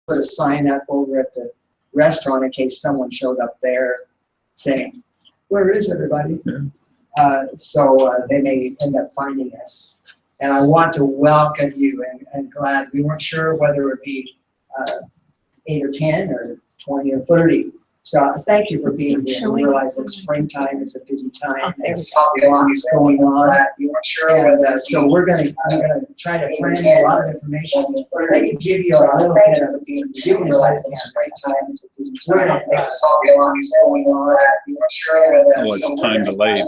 put a sign up over at the restaurant in case someone showed up there saying, "Where is everybody?" So they may end up finding us. And I want to welcome you, and glad we weren't sure whether it would be 8 or 10 or 20 or 30. So thank you for being here. We realize that springtime is a busy time. There's lots going on. You weren't sure whether, so we're gonna try to plan a lot of information. I can give you a little bit of you realize that springtime is a busy time. There's lots going on. You weren't sure whether. Oh, it's time delayed.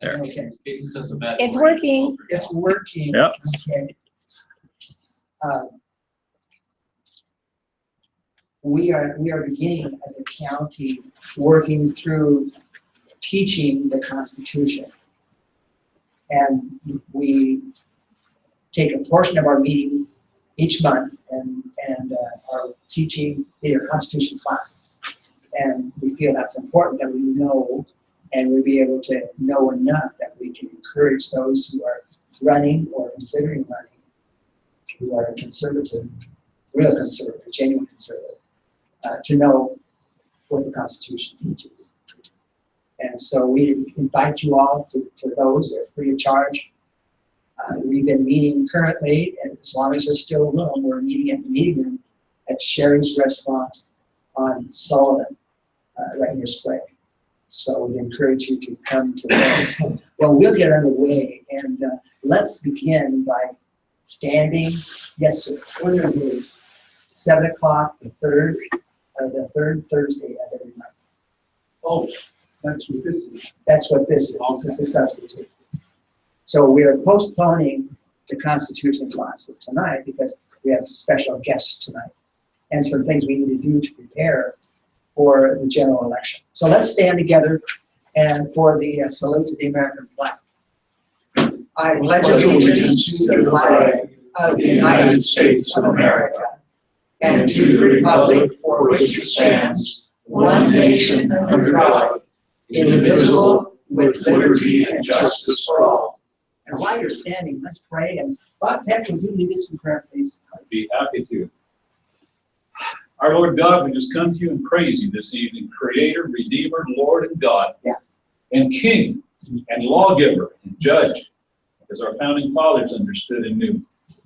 There. Okay. It's working. It's working. Yep. Okay. We are beginning as a county working through teaching the Constitution, and we take a portion of our meeting each month and are teaching their Constitution classes, and we feel that's important that we know, and we'll be able to know enough that we can encourage those who are running or considering running, who are conservative, real conservative, genuine conservative, to know what the Constitution teaches. And so we invite you all to those. They're free of charge. We've been meeting currently, and as long as there's still room, we're meeting at the meeting room at Sherry's Restaurant on Sullivan, right near Spokane. So we encourage you to come to those. Well, we'll get underway, and let's begin by standing. Yes, sir. We're going to do 7 o'clock, the third Thursday of every month. Oh, that's what this is. That's what this is. This is a substitute. So we are postponing the Constitution classes tonight because we have special guests tonight and some things we need to do to prepare for the general election. So let's stand together and for the salute to the American flag. I pledge allegiance to the flag of the United States of America and to the republic for which it stands, one nation under God, indivisible, with liberty and justice for all. And while you're standing, let's pray. And Bob Peck, will you lead us in prayer, please? I'd be happy to. Our Lord God, we just come to you and praise you this evening, Creator, Redeemer, Lord, and God, and King, and Lawgiver, and Judge, as our founding fathers understood and knew.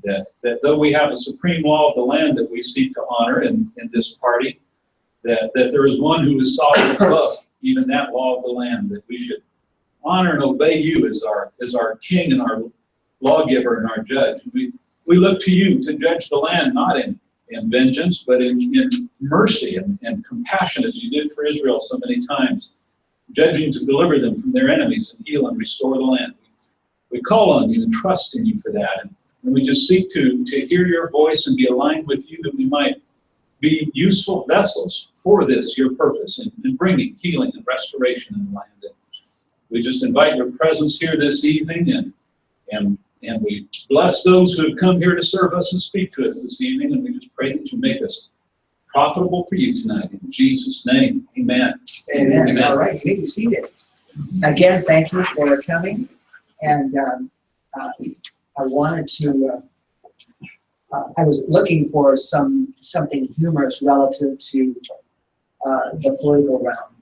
That though we have a supreme law of the land that we seek to honor in this party, that there is one who is sovereign above even that law of the land, that we should honor and obey you as our king and our lawgiver and our judge. We look to you to judge the land, not in vengeance, but in mercy and compassion, as you did for Israel so many times, judging to deliver them from their enemies and heal and restore the land. We call on you and trust in you for that. And we just seek to hear your voice and be aligned with you, that we might be useful vessels for this, your purpose, in bringing healing and restoration in the land. And we just invite your presence here this evening, and we bless those who have come here to serve us and speak to us this evening, and we just pray that you make us profitable for you tonight. In Jesus' name, amen. Amen. Amen. All right, you may be seated. Again, thank you for coming. And I wanted to, I was looking for something humorous relative to the political realm,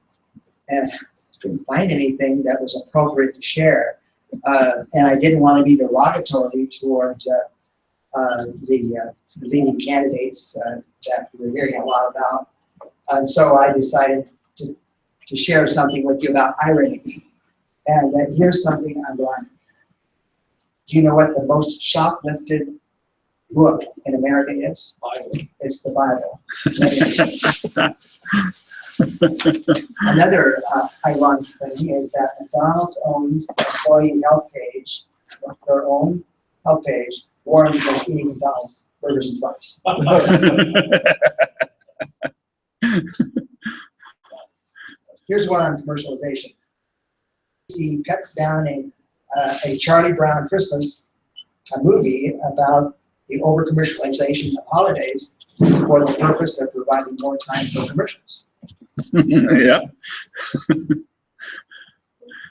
and couldn't find anything that was appropriate to share. And I didn't want to be derogatory toward the leading candidates that we're hearing a lot about. And so I decided to share something with you about irony. And here's something I'm learning. Do you know what the most shoplifted book in America is? Bible. It's the Bible. Another ironic thing is that McDonald's owns an employee health page, their own health page, warns against eating McDonald's burgers and fries. Here's one on commercialization. He cuts down a Charlie Brown Christmas movie about the over-commercialization of holidays for the purpose of providing more time for commercials. Yeah.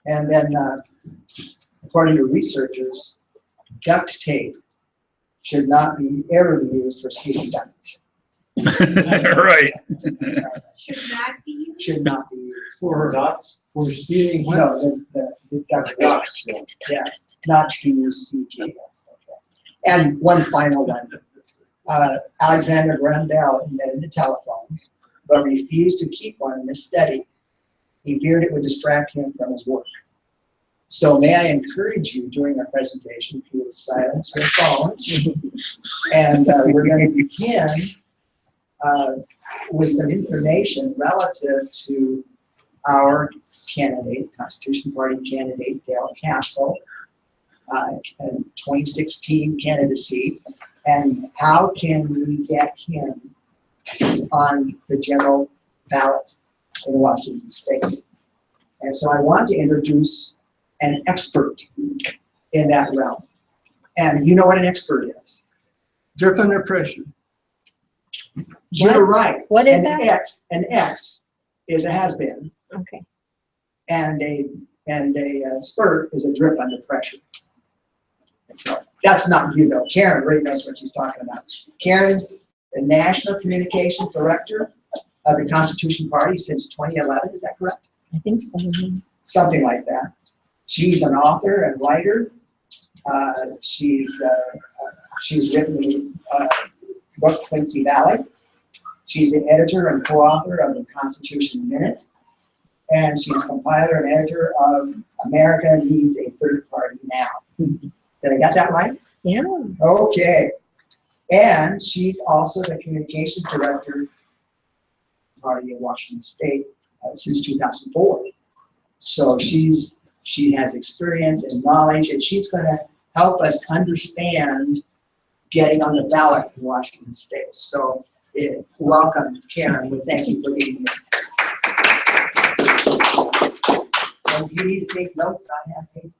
And then, according to researchers, duct tape should not be ever be used for speeding guns. Right. Should not be used? Should not be used. For stealing what? No, the guns. Dots. Yeah, not to use CPS. Okay. And one final one. Alexander Graham Bell invented the telephone, but refused to keep one in his study. He feared it would distract him from his work. So may I encourage you during our presentation to silence your phones. And we're going to begin with some information relative to our candidate, Constitution Party candidate, Dale Castle, 2016 candidacy, and how can we get him on the general ballot in Washington State. And so I want to introduce an expert in that realm. And you know what an expert is? Drip under pressure. You're right. What is An that? X is a has-been, Okay. and a spurt is a drip under pressure. So that's not you though. Karen really knows what she's talking about. Karen's the National Communications Director of the Constitution Party since 2011. Is that correct? I think so. Something like that. She's an author and writer. She's written the book Quincy Valley. She's an editor and co-author of the Constitution Minute, and she's compiler and editor of America Needs a Third Party Now. Did I get that right? Yeah. Okay. And she's also the communications director of the Party of Washington State since 2004. So she has experience and knowledge, and she's going to help us understand getting on the ballot in Washington State. So welcome, Karen. We thank you for being here. And if you need to take notes, I have paper.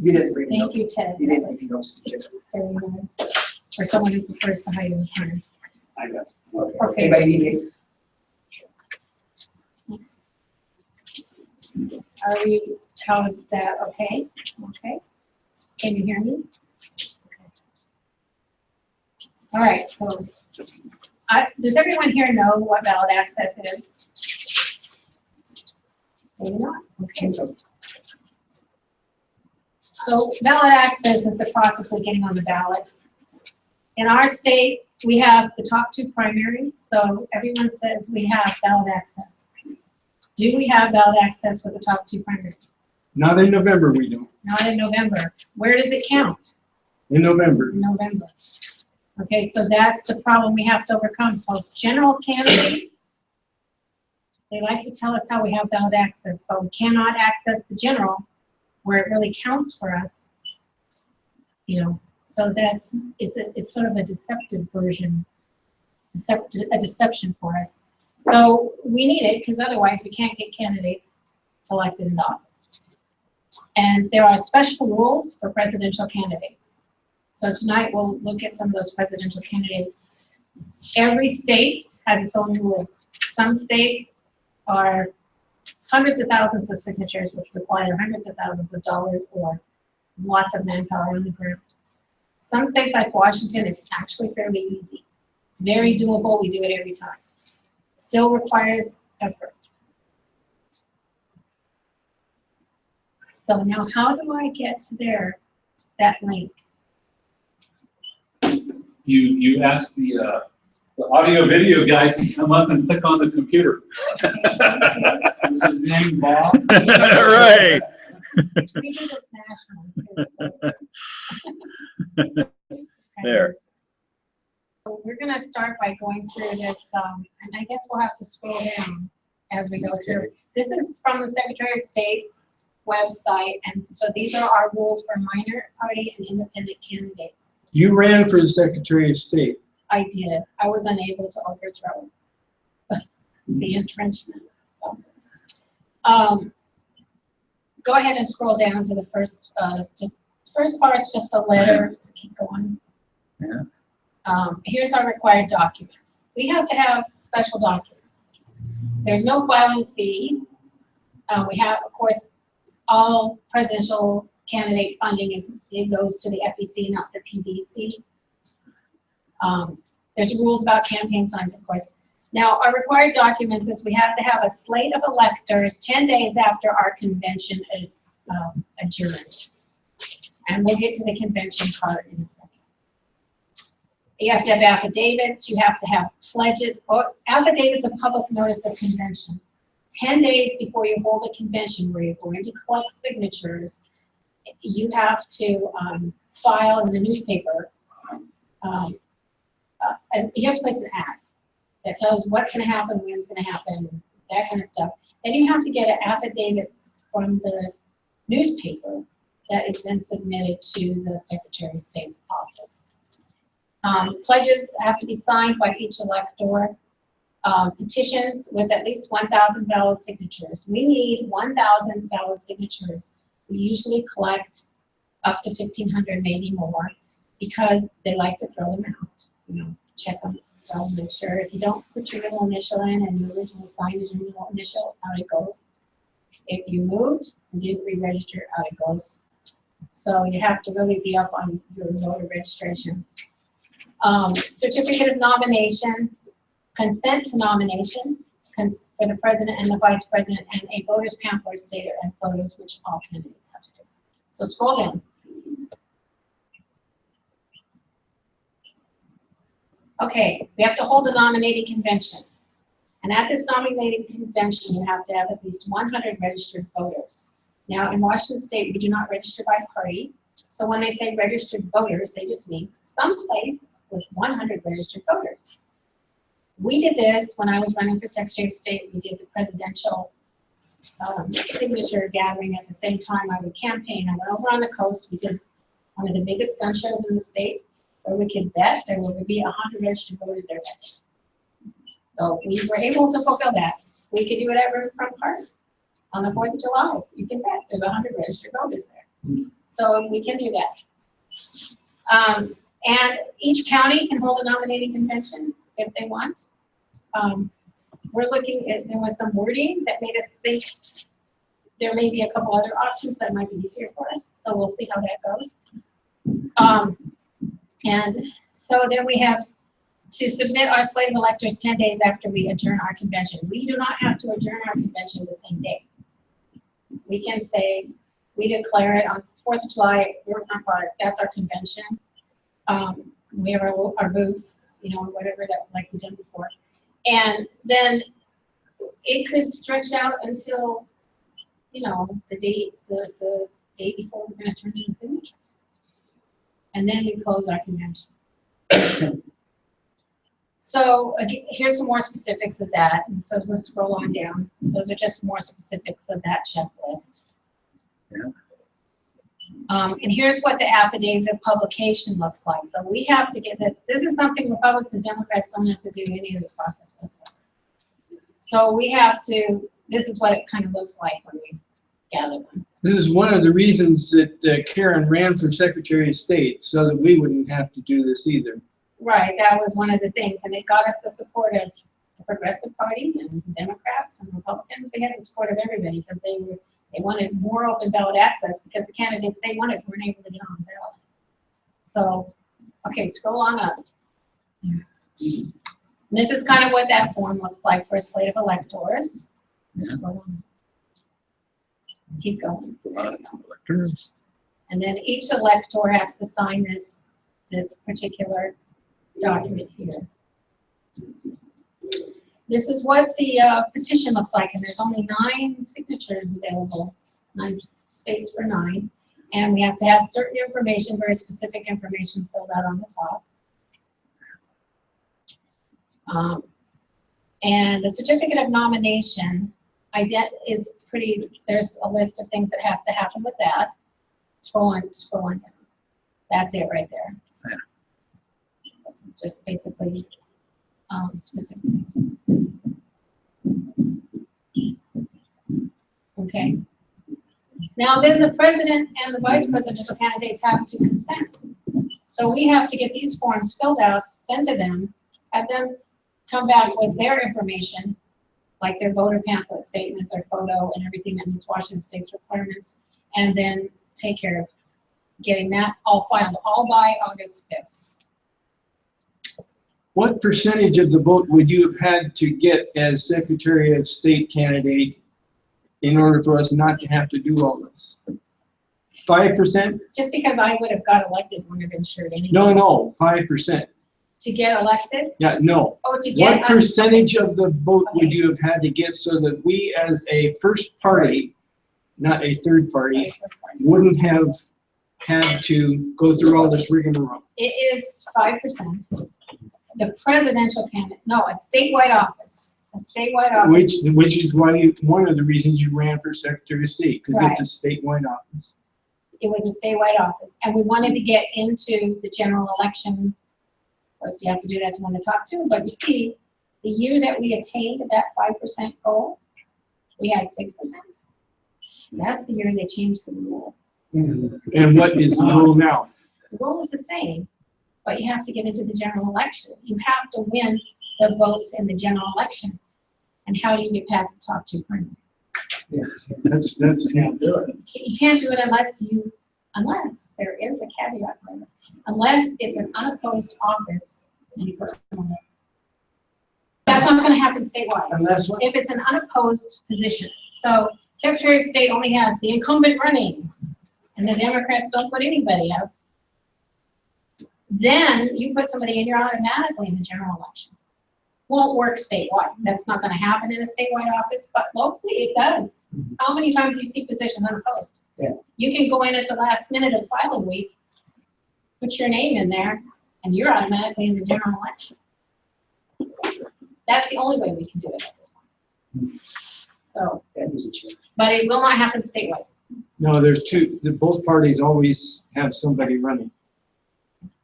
You didn't read Thank notes. you, Ted. You That didn't was read notes. very nice. For someone who prefers to hide in the corner. I got it. Okay. Anybody need it? Are we, how is that, okay? Okay. Can you hear me? Okay. All right, so, does everyone here know what ballot access is? Maybe not, okay. So ballot access is the process of getting on the ballots. In our state, we have the top two primaries, so everyone says we have ballot access. Do we have ballot access with the top two primaries? Not in November, we don't. Not in November. Where does it count? In November. In November. Okay, so that's the problem we have to overcome. So general candidates, they like to tell us how we have ballot access, but we cannot access the general where it really counts for us. You know, so it's sort of a deceptive version, a deception for us. So we need it because otherwise we can't get candidates elected into office. And there are special rules for presidential candidates. So tonight we'll look at some of those presidential candidates. Every state has its own rules. Some states are hundreds of thousands of signatures, which require hundreds of thousands of dollars or lots of manpower on the ground. Some states like Washington is actually fairly easy. It's very doable. We do it every time. Still requires effort. So now how do I get to that link? You ask the audio video guy to come up and click on the computer. Is his name Bob? Right. We do this nationally too, so. There. So we're gonna start by going through this, and I guess we'll have to scroll down as we go through. This is from the Secretary of State's website, and so these are our rules for minor party and independent candidates. You ran for the Secretary of State. I did. I was unable to overthrow the entrenchment. So, go ahead and scroll down to the first, first part's just a letter, so keep going. Yeah. Here's our required documents. We have to have special documents. There's no filing fee. We have, of course, all presidential candidate funding it goes to the FEC, not the PDC. There's rules about campaign signs, of course. Now, our required documents is we have to have a slate of electors 10 days after our convention adjourns. And we'll get to the convention part in a second. You have to have affidavits, you have to have pledges, or affidavits of public notice of convention. 10 days before you hold a convention where you're going to collect signatures, you have to file in the newspaper, you have to place an ad that tells what's going to happen, when it's going to happen, that kind of stuff. Then you have to get affidavits from the newspaper that is then submitted to the Secretary of State's office. Pledges have to be signed by each elector. Petitions with at least 1,000 valid signatures. We need 1,000 valid signatures. We usually collect up to 1,500, maybe more, because they like to throw them out. You know, check them, so make sure. If you don't put your little initial in and your original sign is your little initial, out it goes. If you moved and didn't re-register, out it goes. So you have to really be up on your voter registration. Certificate of nomination, consent to nomination for the president and the vice president, and a voter's pamphlet, stater, and photos, which all candidates have to do. So scroll down, please. Okay, we have to hold a nominating convention. And at this nominating convention, you have to have at least 100 registered voters. Now, in Washington State, we do not register by party. So when they say registered voters, they just mean someplace with 100 registered voters. We did this when I was running for Secretary of State. We did the presidential signature gathering at the same time I would campaign. I went over on the coast. We did one of the biggest gun shows in the state, where we could bet there would be 100 registered voters there that day. So we were able to fulfill that. We could do it at Riverfront Park on the 4th of July. You can bet there's 100 registered voters there. So we can do that. And each county can hold a nominating convention if they want. We're looking at, there was some wording that made us think there may be a couple other options that might be easier for us. So we'll see how that goes. And so then we have to submit our slate of electors 10 days after we adjourn our convention. We do not have to adjourn our convention the same day. We can say, we declare it on 4th of July, Riverfront Park, that's our convention. We have our booth, you know, whatever that, like we did before. And then it could stretch out until, you know, the day before we're going to turn in the signatures. And then we close our convention. So here's some more specifics of that. And so we'll scroll on down. Those are just more specifics of that checklist. Yeah. And here's what the affidavit of publication looks like. So we have to get that. This is something Republicans and Democrats don't have to do any of this process with. So we have to, this is what it kind of looks like when we gather them. This is one of the reasons that Karen ran for Secretary of State, so that we wouldn't have to do this either. Right, that was one of the things, and it got us the support of the Progressive Party and Democrats and Republicans. We had the support of everybody because they wanted more open ballot access, because the candidates they wanted weren't able to get on the ballot. So, okay, scroll on up. And this is kind of what that form looks like for a slate of electors. Scroll on. Keep going. Lots of electors. And then each elector has to sign this particular document here. This is what the petition looks like, and there's only 9 signatures available, 9 space for 9, and we have to have certain information, very specific information filled out on the top. And the certificate of nomination is pretty, there's a list of things that has to happen with that. Scroll on down. That's it right there. So, just basically specific things. Okay. Now then the president and the vice presidential candidates have to consent. So we have to get these forms filled out, sent to them, have them come back with their information, like their voter pamphlet statement, their photo, and everything that meets Washington State's requirements, and then take care of getting that all filed, all by August 5th. What percentage of the vote would you have had to get as Secretary of State candidate in order for us not to have to do all this? 5%? Just because I would have got elected wouldn't have ensured anything. No, 5%. To get elected? Yeah, no. Oh, to get What us. percentage of the vote would you have had to get so that we as a first party, not a third party, wouldn't have had to go through all this rigmarole? It is 5%. The presidential candidate, no, a statewide office, Which is why one of the reasons you ran for Secretary of State, because it's a statewide office. It was a statewide office, and we wanted to get into the general election. Of course, you have to do that to win the top two, but you see, the year that we attained that 5% goal, we had 6%. That's the year they changed the rule. And what is the rule now? The rule is the same, but you have to get into the general election. You have to win the votes in the general election. And how do you get past the top two primary? That's Can't do it. You can't do it unless there is a caveat there. Unless it's an unopposed office and you put someone there. That's not gonna happen statewide. Unless what? If it's an unopposed position. So Secretary of State only has the incumbent running and the Democrats don't put anybody up. Then you put somebody in, you're automatically in the general election. Won't work statewide. That's not gonna happen in a statewide office, but locally it does. How many times do you see positions unopposed? Yeah. You can go in at the last minute of filing week, put your name in there, and you're automatically in the general election. That's the only way we can do it at this point. So, That is a change. but it will not happen statewide. No, there's two. Both parties always have somebody running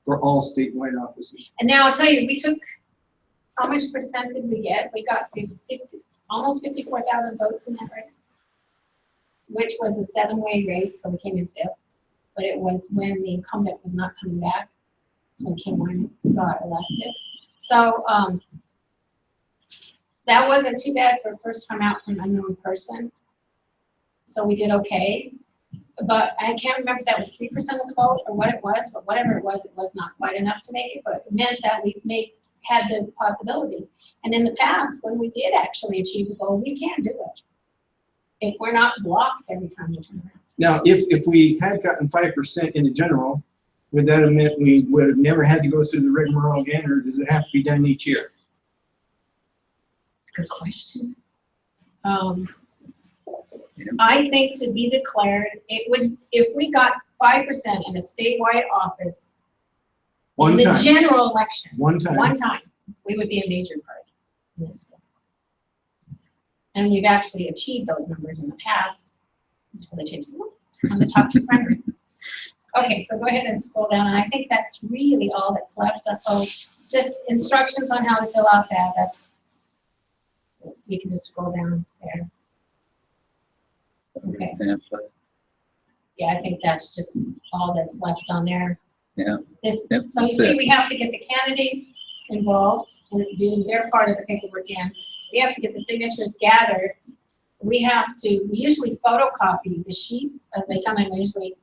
for all statewide offices. And now I'll tell you, we took, how much percent did we get? We got 50, almost 54,000 votes in that race, which was a 7-way race, so we came in 5th. But it was when the incumbent was not coming back. That's when Kim Wine got elected. So that wasn't too bad for a first time out for an unknown person. So we did okay. But I can't remember if that was 3% of the vote or what it was, but whatever it was not quite enough to make it, but it meant that we had the possibility. And in the past, when we did actually achieve the goal, we can do it. If we're not blocked every time we turn around. Now, if we had gotten 5% in the general, would that have meant we would have never had to go through the rigmarole again, or does it have to be done each year? Good question. I think to be declared, it would, if we got 5% in a statewide office in the general election, One time. we would be a major party in this state. And we've actually achieved those numbers in the past until they changed the rule on the top two primary. Okay, so go ahead and scroll down, and I think that's really all that's left. So just instructions on how to fill out that. That's, you can just scroll down there. Okay. Yeah, I think that's just all that's left on there. Yeah. So you see, we have to get the candidates involved and do their part of the paperwork in. We have to get the signatures gathered. We usually photocopy the sheets as they come in. We usually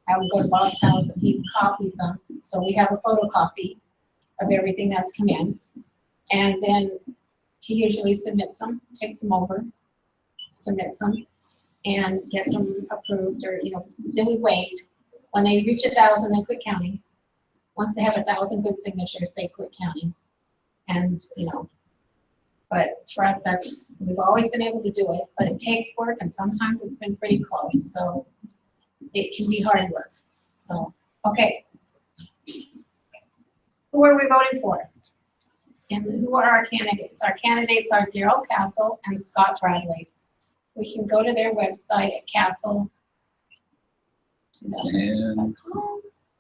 have them go to Bob's house and he copies them. So we have a photocopy of everything that's come in. And then he usually submits them, takes them over, submits them, and gets them approved, or, then we wait. When they reach 1,000, they quit counting. Once they have 1,000 good signatures, they quit counting. And, but for us, we've always been able to do it, but it takes work, and sometimes it's been pretty close, so it can be hard work. So, okay. Who are we voting for? And who are our candidates? Our candidates are Darrell Castle and Scott Bradley. We can go to their website at Castle. And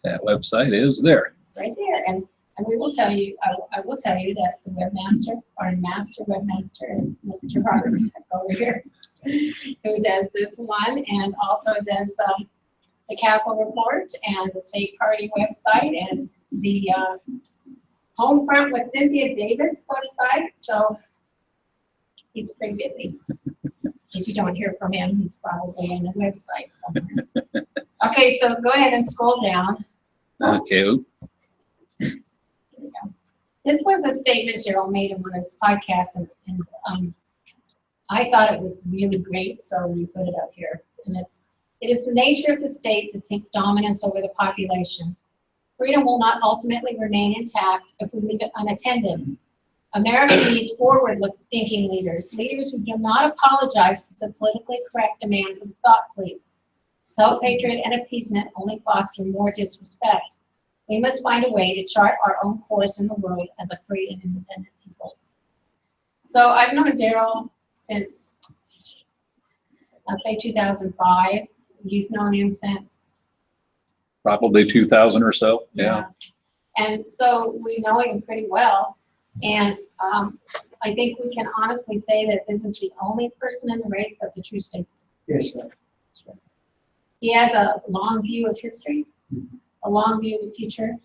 that website is there. Right there, and we will tell you, I will tell you that the webmaster, our master webmaster is Mr. Robert over here, who does this one and also does the Castle report and the state party website and the Home Front with Cynthia Davis website. So He's pretty busy. If you don't hear from him, he's probably on the website somewhere. Okay, so go ahead and scroll down. Okay, oop. Here we go. This was a statement Daryl made in one of his podcasts, and I thought it was really great, so we put it up here. And it is the nature of the state to seek dominance over the population. Freedom will not ultimately remain intact if we leave it unattended. America needs forward-thinking leaders, leaders who do not apologize to the politically correct demands of the thought police. Self-hatred and appeasement only foster more disrespect. We must find a way to chart our own course in the world as a free and independent people. So I've known Daryl since, I'll say 2005. You've known him since? Probably 2000 or so, yeah. And so we know him pretty well. And I think we can honestly say that this is the only person in the race that's a true statesman. Yes, ma'am. He has a long view of history, a long view of the future,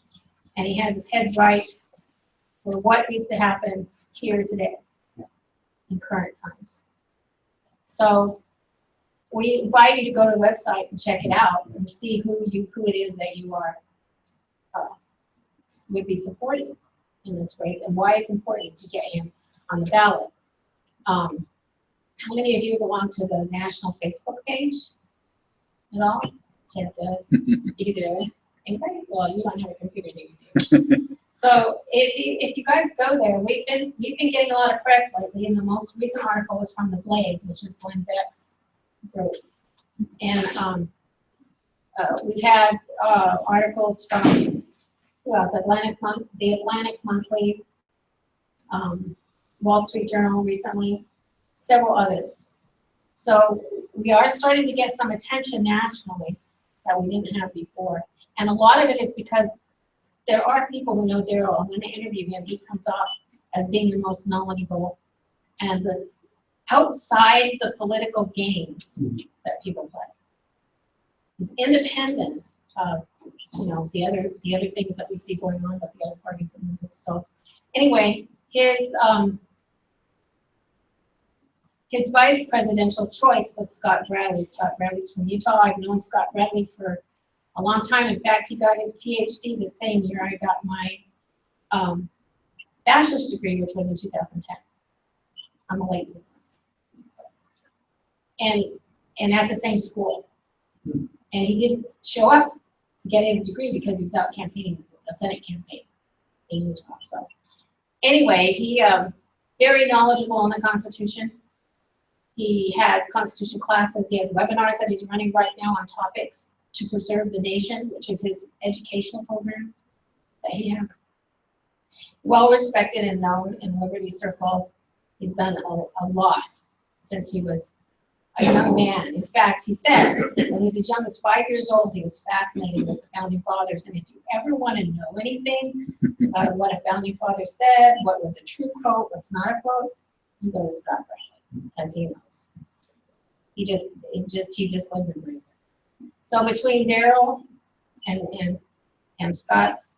and he has his head right for what needs to happen here today in current times. So we invite you to go to the website and check it out and see who it is that you are would be supporting in this race and why it's important to get him on the ballot. How many of you belong to the national Facebook page at all? Ted does. You do. Anybody? Well, you don't have a computer, do you? So if you guys go there, we've been getting a lot of press lately, and the most recent article was from The Blaze, which is Glenn Beck's group. And we've had articles from, who else? The Atlantic Monthly, Wall Street Journal recently, several others. So we are starting to get some attention nationally that we didn't have before. And a lot of it is because there are people who know Daryl, and when they interview him, he comes off as being the most knowledgeable and outside the political games that people play. He's independent of, the other things that we see going on with the other parties in the news. So anyway, his vice presidential choice was Scott Bradley. Scott Bradley's from Utah. I've known Scott Bradley for a long time. In fact, he got his PhD the same year I got my bachelor's degree, which was in 2010. I'm a late bloomer. And at the same school. And he didn't show up to get his degree because he was out campaigning. It was a Senate campaign in Utah. So anyway, he very knowledgeable on the Constitution. He has Constitution classes. He has webinars that he's running right now on topics to preserve the nation, which is his educational program that he has. Well respected and known in Liberty circles. He's done a lot since he was a young man. In fact, he said when he was as young as 5 years old, he was fascinated with the Founding Fathers. And if you ever want to know anything about what a Founding Father said, what was a true quote, what's not a quote, you go to Scott Bradley, because he knows. He just lives and breathes it. So between Daryl and Scott's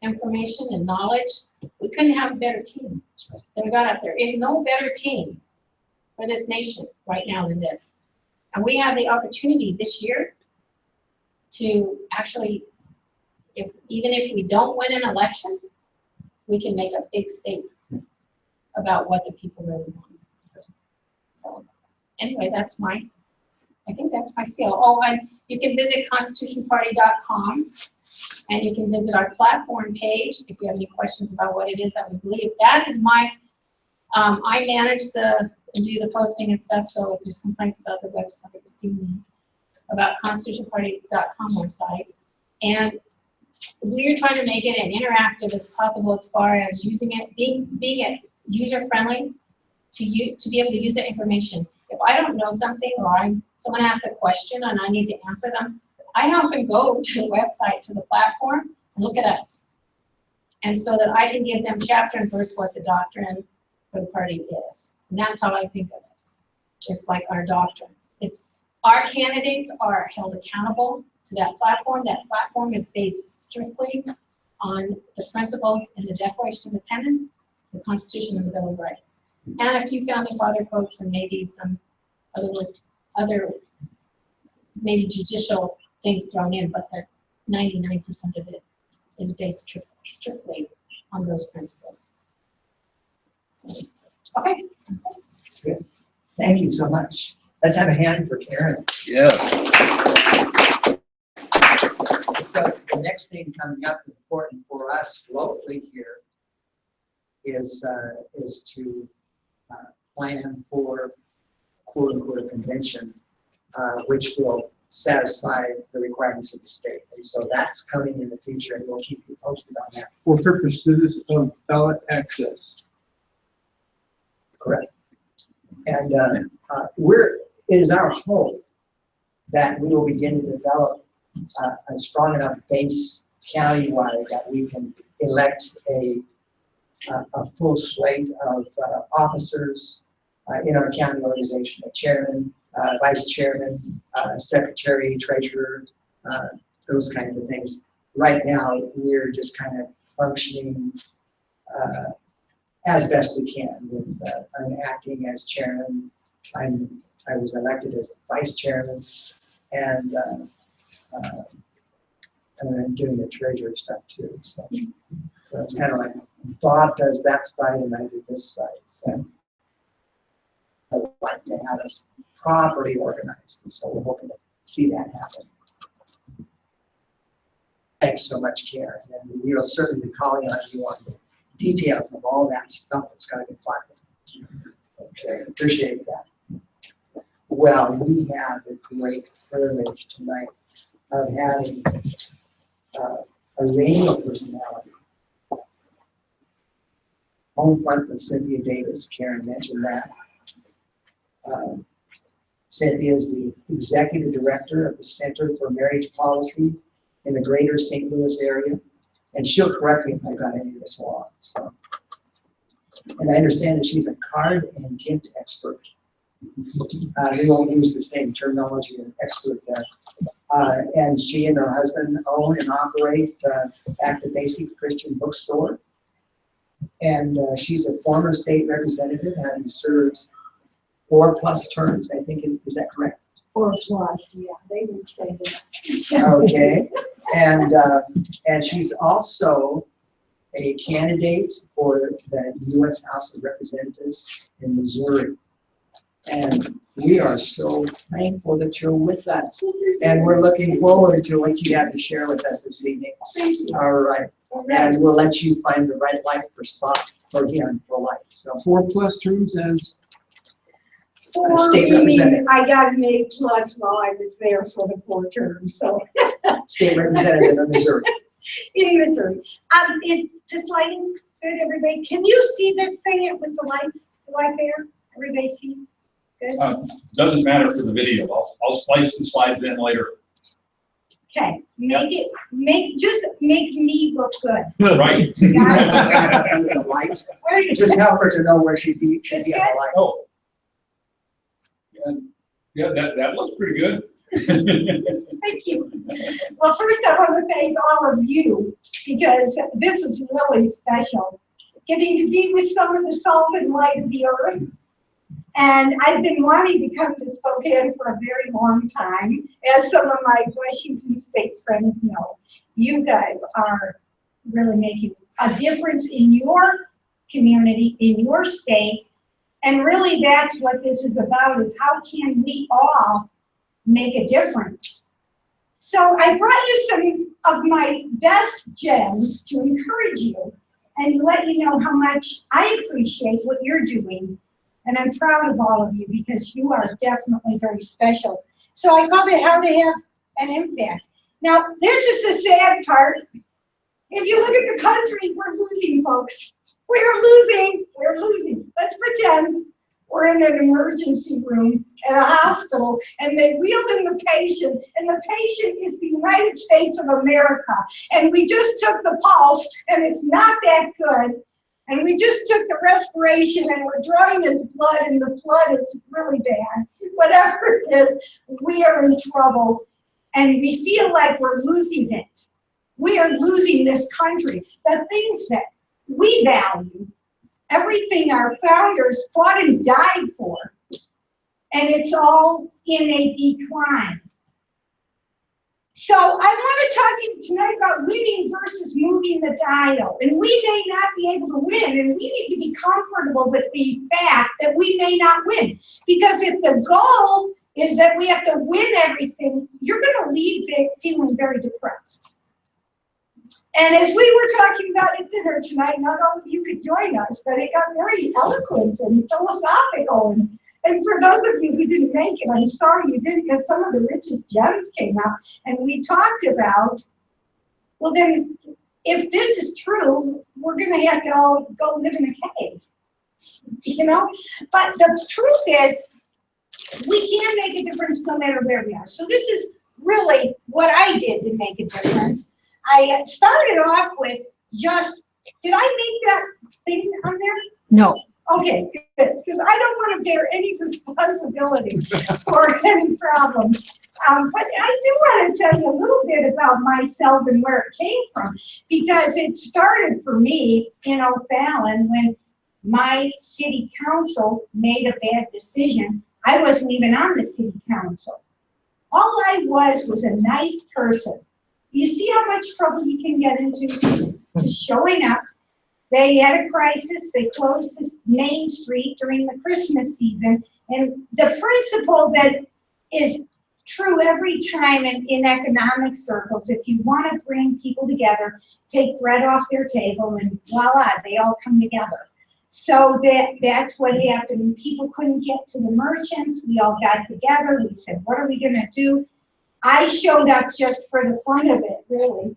information and knowledge, we couldn't have a better team that we got up there. There is no better team for this nation right now than this. And we have the opportunity this year to actually, even if we don't win an election, we can make a big statement about what the people really want. So anyway, I think that's my spiel. Oh, and you can visit constitutionparty.com, and you can visit our platform page if you have any questions about what it is that we believe. That is my, I manage and do the posting and stuff, so if there's complaints about the website, see me about constitutionparty.com website. And we're trying to make it as interactive as possible as far as using it, being user-friendly to be able to use that information. If I don't know something or someone asks a question and I need to answer them, I often go to the website, to the platform, and look it up. And so that I can give them chapter and verse what the doctrine for the party is. And that's how I think of it, just like our doctrine. It's our candidates are held accountable to that platform. That platform is based strictly on the principles in the Declaration of Independence, the Constitution, and the Bill of Rights. And a few founding father quotes and maybe some other maybe judicial things thrown in, but the 99% of it is based strictly on those principles. So, okay. Good. Thank you so much. Let's have a hand for Karen. Yes. So the next thing coming up important for us locally here is to plan for quote-unquote convention, which will satisfy the requirements of the state. And so that's coming in the future, and we'll keep you posted on that. For purposes of ballot access. Correct. And it is our hope that we will begin to develop a strong enough base countywide that we can elect a full slate of officers in our county organization, a chairman, vice chairman, secretary, treasurer, those kinds of things. Right now, we're just kind of functioning as best we can. With I'm acting as chairman. I was elected as the vice chairman, and I'm doing the treasurer stuff too. So it's kind of like Bob does that side and I do this side. So I would like to have us properly organized, and so we're hoping to see that happen. Thanks so much, Karen, and we'll certainly be calling on you on the details of all that stuff that's going to be planned. Okay, appreciate that. Well, we have the great privilege tonight of having a radio personality. Home front with Cynthia Davis. Karen mentioned that. Cynthia is the executive director of the Center for Marriage Policy in the greater St. Louis area. And she'll correct me if I got any of this wrong. So. And I understand that she's a card and gift expert. We won't use the same terminology and expert there. And she and her husband own and operate at the Basic Christian Bookstore. And she's a former state representative, having served 4+ terms, I think. Is that correct? 4+, yeah, they would say that. Okay. And she's also a candidate for the U.S. House of Representatives in Missouri. And we are so thankful that you're with us. And we're looking forward to what you have to share with us this evening. Thank you. All right. And we'll let you find the right life for spot for him for life. So 4+ terms as state representative. I got an A+ while I was there for the 4 terms, so. State representative of Missouri. In Missouri. Is this lighting good, everybody? Can you see this thing with the lights right there? Everybody see? Good? Doesn't matter for the video. I'll splice the slides in later. Okay, just make me look good. Right. Under the light. Where you Just help her to know where she'd be on the light. Oh. Yeah, that looks pretty good. Thank you. Well, first I want to thank all of you because this is really special. Getting to be with some of the salt and light of the earth. And I've been wanting to come to Spokane for a very long time, as some of my Washington State friends know. You guys are really making a difference in your community, in your state. And really that's what this is about, is how can we all make a difference. So I brought you some of my best gems to encourage you and to let you know how much I appreciate what you're doing. And I'm proud of all of you because you are definitely very special. So I called it How to Have an Impact. Now, this is the sad part. If you look at the country, we're losing, folks. We're losing. Let's pretend we're in an emergency room at a hospital and they wheel in the patient, and the patient is the United States of America. And we just took the pulse and it's not that good. And we just took the respiration and we're drawing his blood and the blood is really bad. Whatever it is, we are in trouble and we feel like we're losing it. We are losing this country. The things that we value, everything our founders fought and died for. And it's all in a decline. So I want to talk to you tonight about winning versus moving the dial. And we may not be able to win, and we need to be comfortable with the fact that we may not win. Because if the goal is that we have to win everything, you're going to leave feeling very depressed. And as we were talking about at dinner tonight, not all of you could join us, but it got very eloquent and philosophical. And for those of you who didn't make it, I'm sorry you didn't, because some of the richest gems came out. And we talked about, well then, if this is true, we're going to have to all go live in a cave, you know? But the truth is, we can make a difference no matter where we are. So this is really what I did to make a difference. I started off with just, did I make that thing on there? No. Okay, good, because I don't want to bear any responsibility for any problems. But I do want to tell you a little bit about myself and where it came from, because it started for me in O'Fallon when my city council made a bad decision. I wasn't even on the city council. All I was a nice person. You see how much trouble you can get into just showing up. They had a crisis. They closed this main street during the Christmas season. And the principle that is true every time in economic circles, if you want to bring people together, take bread off their table and voila, they all come together. So that's what happened. People couldn't get to the merchants. We all got together. We said, what are we going to do? I showed up just for the fun of it, really.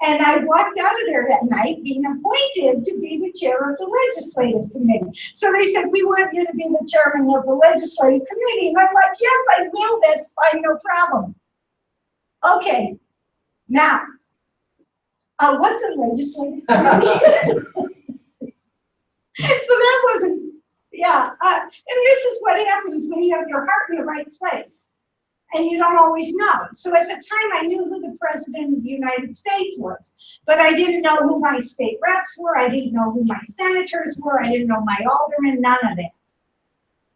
And I walked out of there that night being appointed to be the chair of the legislative committee. So they said, we want you to be the chairman of the legislative committee. And I'm like, yes, I will. That's fine, no problem. Okay, now, what's a legislative committee? So that wasn't, yeah. And this is what happens when you have your heart in the right place. And you don't always know. So at the time, I knew who the president of the United States was, but I didn't know who my state reps were. I didn't know who my senators were. I didn't know my aldermen, none of that.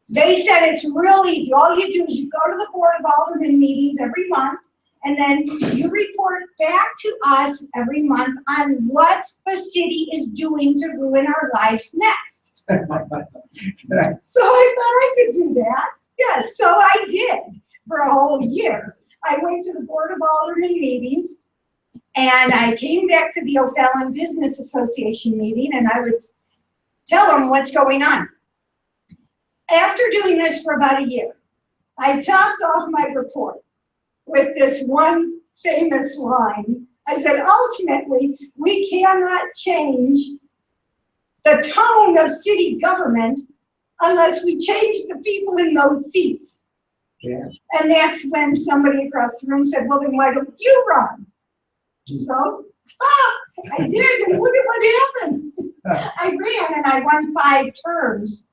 They said it's real easy. All you do is you go to the Board of Aldermen meetings every month, and then you report back to us every month on what the city is doing to ruin our lives next. So I thought I could do that. Yes, so I did. For a whole year. I went to the Board of Aldermen meetings, and I came back to the O'Fallon Business Association meeting, and I would tell them what's going on. After doing this for about a year, I topped off my report with this one famous line. I said, ultimately, we cannot change the tone of city government unless we change the people in those seats. Yeah. And that's when somebody across the room said, well, then why don't you run? So, I did, and look at what happened. I ran, and I won 5 terms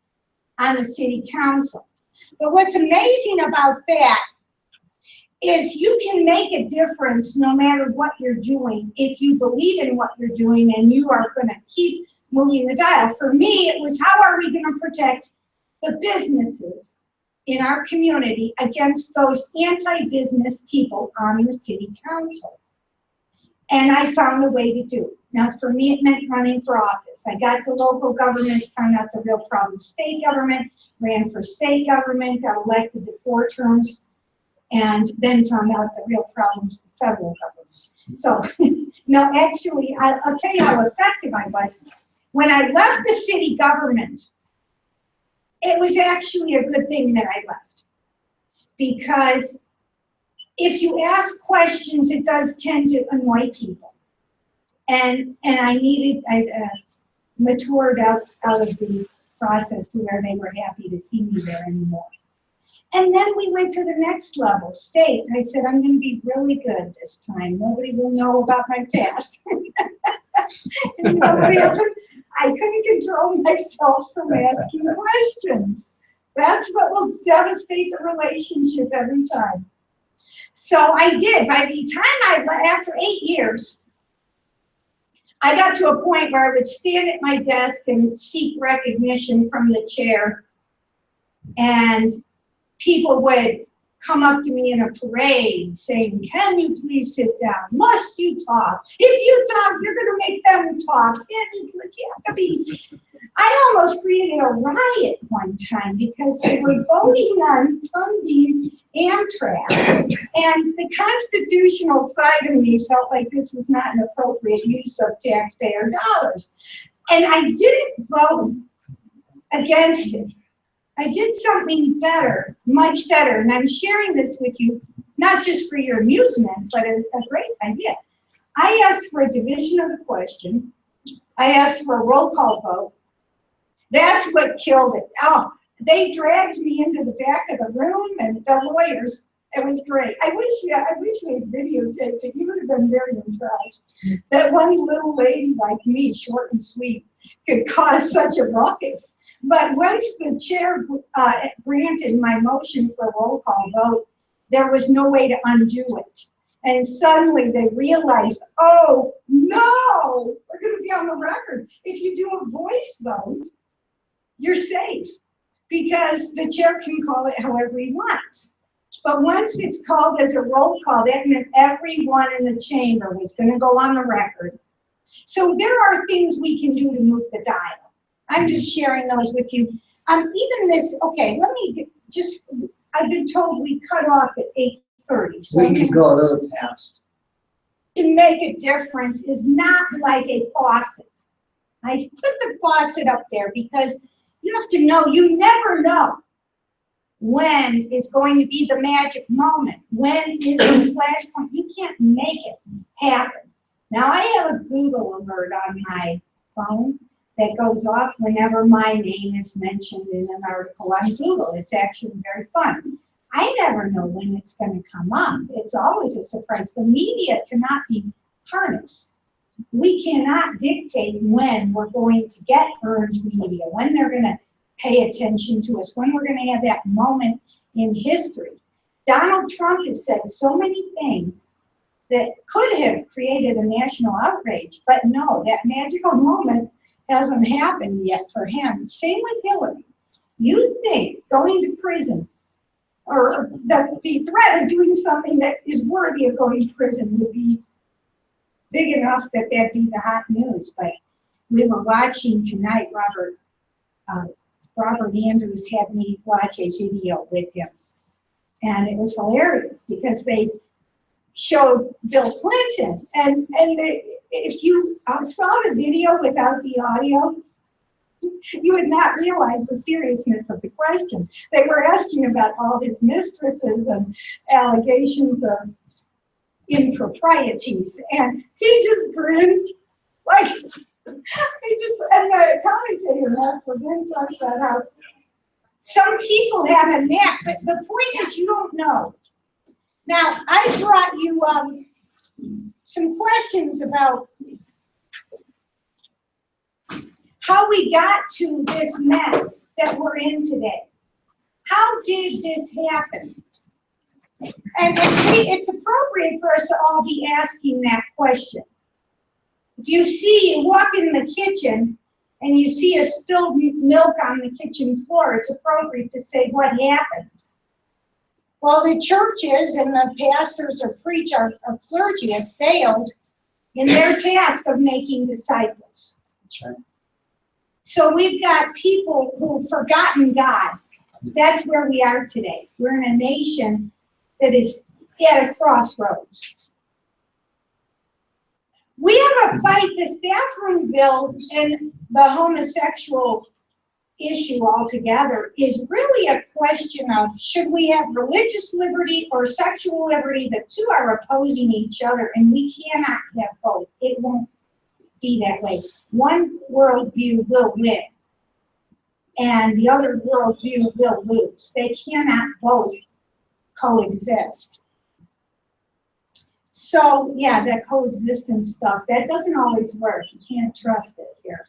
on the city council. But what's amazing about that is you can make a difference no matter what you're doing if you believe in what you're doing and you are going to keep moving the dial. For me, it was how are we going to protect the businesses in our community against those anti-business people on the city council. And I found a way to do it. Now, for me, it meant running for office. I got the local government, found out the real problem state government, ran for state government, got elected to 4 terms, and then found out the real problems of the federal government. So, no, actually, I'll tell you how effective I was. When I left the city government, it was actually a good thing that I left, because if you ask questions, it does tend to annoy people. And I matured out of the process to where they were happy to see me there anymore. And then we went to the next level, state. I said, I'm going to be really good this time. Nobody will know about my past. And you know what happened? I couldn't control myself from asking questions. That's what will devastate the relationship every time. So I did. By the time after 8 years, I got to a point where I would stand at my desk and seek recognition from the chair, and people would come up to me in a parade saying, "Can you please sit down? Must you talk? If you talk, you're going to make them talk. I almost created a riot one time because they were voting on funding Amtrak, and the constitutional side of me felt like this was not an appropriate use of taxpayer dollars. And I didn't vote against it. I did something better, much better, and I'm sharing this with you, not just for your amusement, but a great idea. I asked for a division of the question. I asked for a roll call vote. That's what killed it. Oh, they dragged me into the back of the room, and the lawyers, it was great. I wish we had videotaped it. You would have been very impressed that one little lady like me, short and sweet, could cause such a ruckus. But once the chair granted my motion for a roll call vote, there was no way to undo it. And suddenly they realized, oh, no, we're going to be on the record. If you do a voice vote, you're safe, because the chair can call it however he wants. But once it's called as a roll call, that meant everyone in the chamber was going to go on the record. So there are things we can do to move the dial. I'm just sharing those with you. Even this, okay, let me just, I've been told we cut off at 8:30. So We could go a little past. to make a difference is not like a faucet. I put the faucet up there because you have to know, you never know when is going to be the magic moment. When is the flash point? You can't make it happen. Now I have a Google alert on my phone that goes off whenever my name is mentioned in an article on Google. It's actually very fun. I never know when it's going to come up. It's always a surprise. The media cannot be harnessed. We cannot dictate when we're going to get earned media, when they're going to pay attention to us, when we're going to have that moment in history. Donald Trump has said so many things that could have created a national outrage, but no, that magical moment hasn't happened yet for him. Same with Hillary. You'd think going to prison or the threat of doing something that is worthy of going to prison would be big enough that that'd be the hot news. But we were watching tonight, Robert Andrews had me watch a video with him. And it was hilarious because they showed Bill Clinton. And if you saw the video without the audio, you would not realize the seriousness of the question. They were asking about all his mistresses and allegations of improprieties. And he just grinned like, and the commentator for then talked about how some people have a knack, but the point is you don't know. Now, I brought you some questions about how we got to this mess that we're in today. How did this happen? And it's appropriate for us to all be asking that question. If you walk in the kitchen and you see a spilled milk on the kitchen floor, it's appropriate to say, what happened? Well, the churches and the pastors or clergy have failed in their task of making disciples. That's right. So we've got people who've forgotten God. That's where we are today. We're in a nation that is at a crossroads. We have a fight, this bathroom bill and the homosexual issue altogether is really a question of should we have religious liberty or sexual liberty? The two are opposing each other and we cannot have both. It won't be that way. One worldview will win and the other worldview will lose. They cannot both coexist. So yeah, that coexistence stuff, that doesn't always work. You can't trust it here.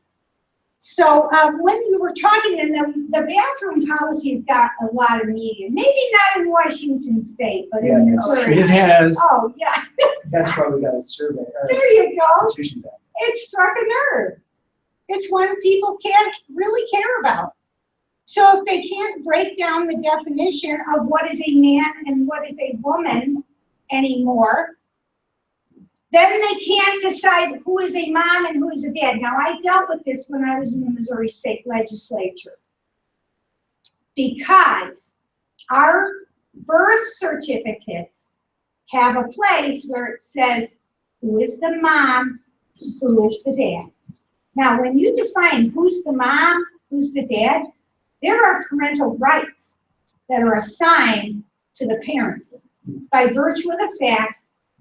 So when we were talking, and the bathroom policy's got a lot of media. Maybe not in Washington State, but in Missouri. It has. Oh, yeah. That's why we got a survey. Or There you go. petition back. It struck a nerve. It's one people can't really care about. So if they can't break down the definition of what is a man and what is a woman anymore, then they can't decide who is a mom and who is a dad. Now, I dealt with this when I was in the Missouri State Legislature, because our birth certificates have a place where it says who is the mom, who is the dad. Now, when you define who's the mom, who's the dad, there are parental rights that are assigned to the parent by virtue of the fact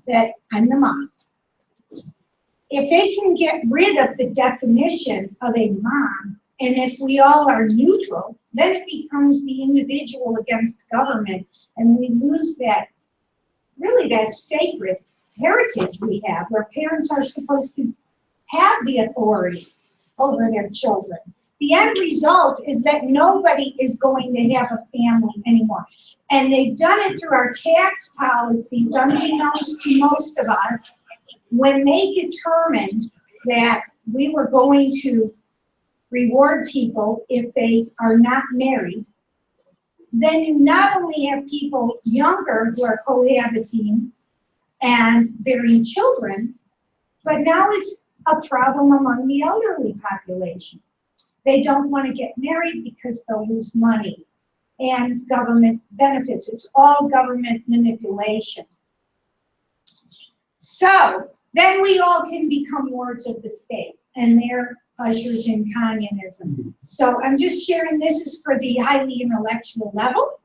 that I'm the mom. If they can get rid of the definition of a mom, and if we all are neutral, then it becomes the individual against government, and we lose that, really that sacred heritage we have, where parents are supposed to have the authority over their children. The end result is that nobody is going to have a family anymore. And they've done it through our tax policies, unbeknownst to most of us, when they determined that we were going to reward people if they are not married. Then you not only have people younger who are cohabiting and bearing children, but now it's a problem among the elderly population. They don't want to get married because they'll lose money and government benefits. It's all government manipulation. So then we all can become wards of the state, and they're ushers in communism. So I'm just sharing, this is for the highly intellectual level,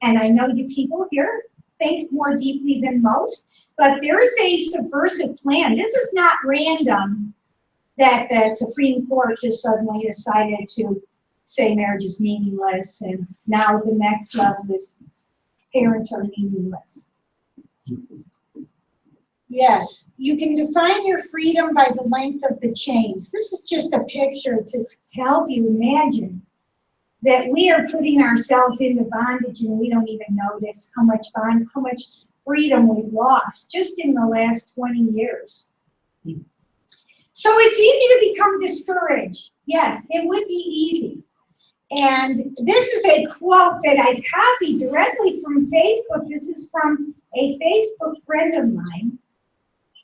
and I know you people here think more deeply than most, but there is a subversive plan. This is not random that the Supreme Court just suddenly decided to say marriage is meaningless, and now the next level is parents are meaningless. Yes, you can define your freedom by the length of the chains. This is just a picture to help you imagine that we are putting ourselves into bondage and we don't even notice how much freedom we've lost just in the last 20 years. So it's easy to become discouraged. Yes, it would be easy. And this is a quote that I copied directly from Facebook. This is from a Facebook friend of mine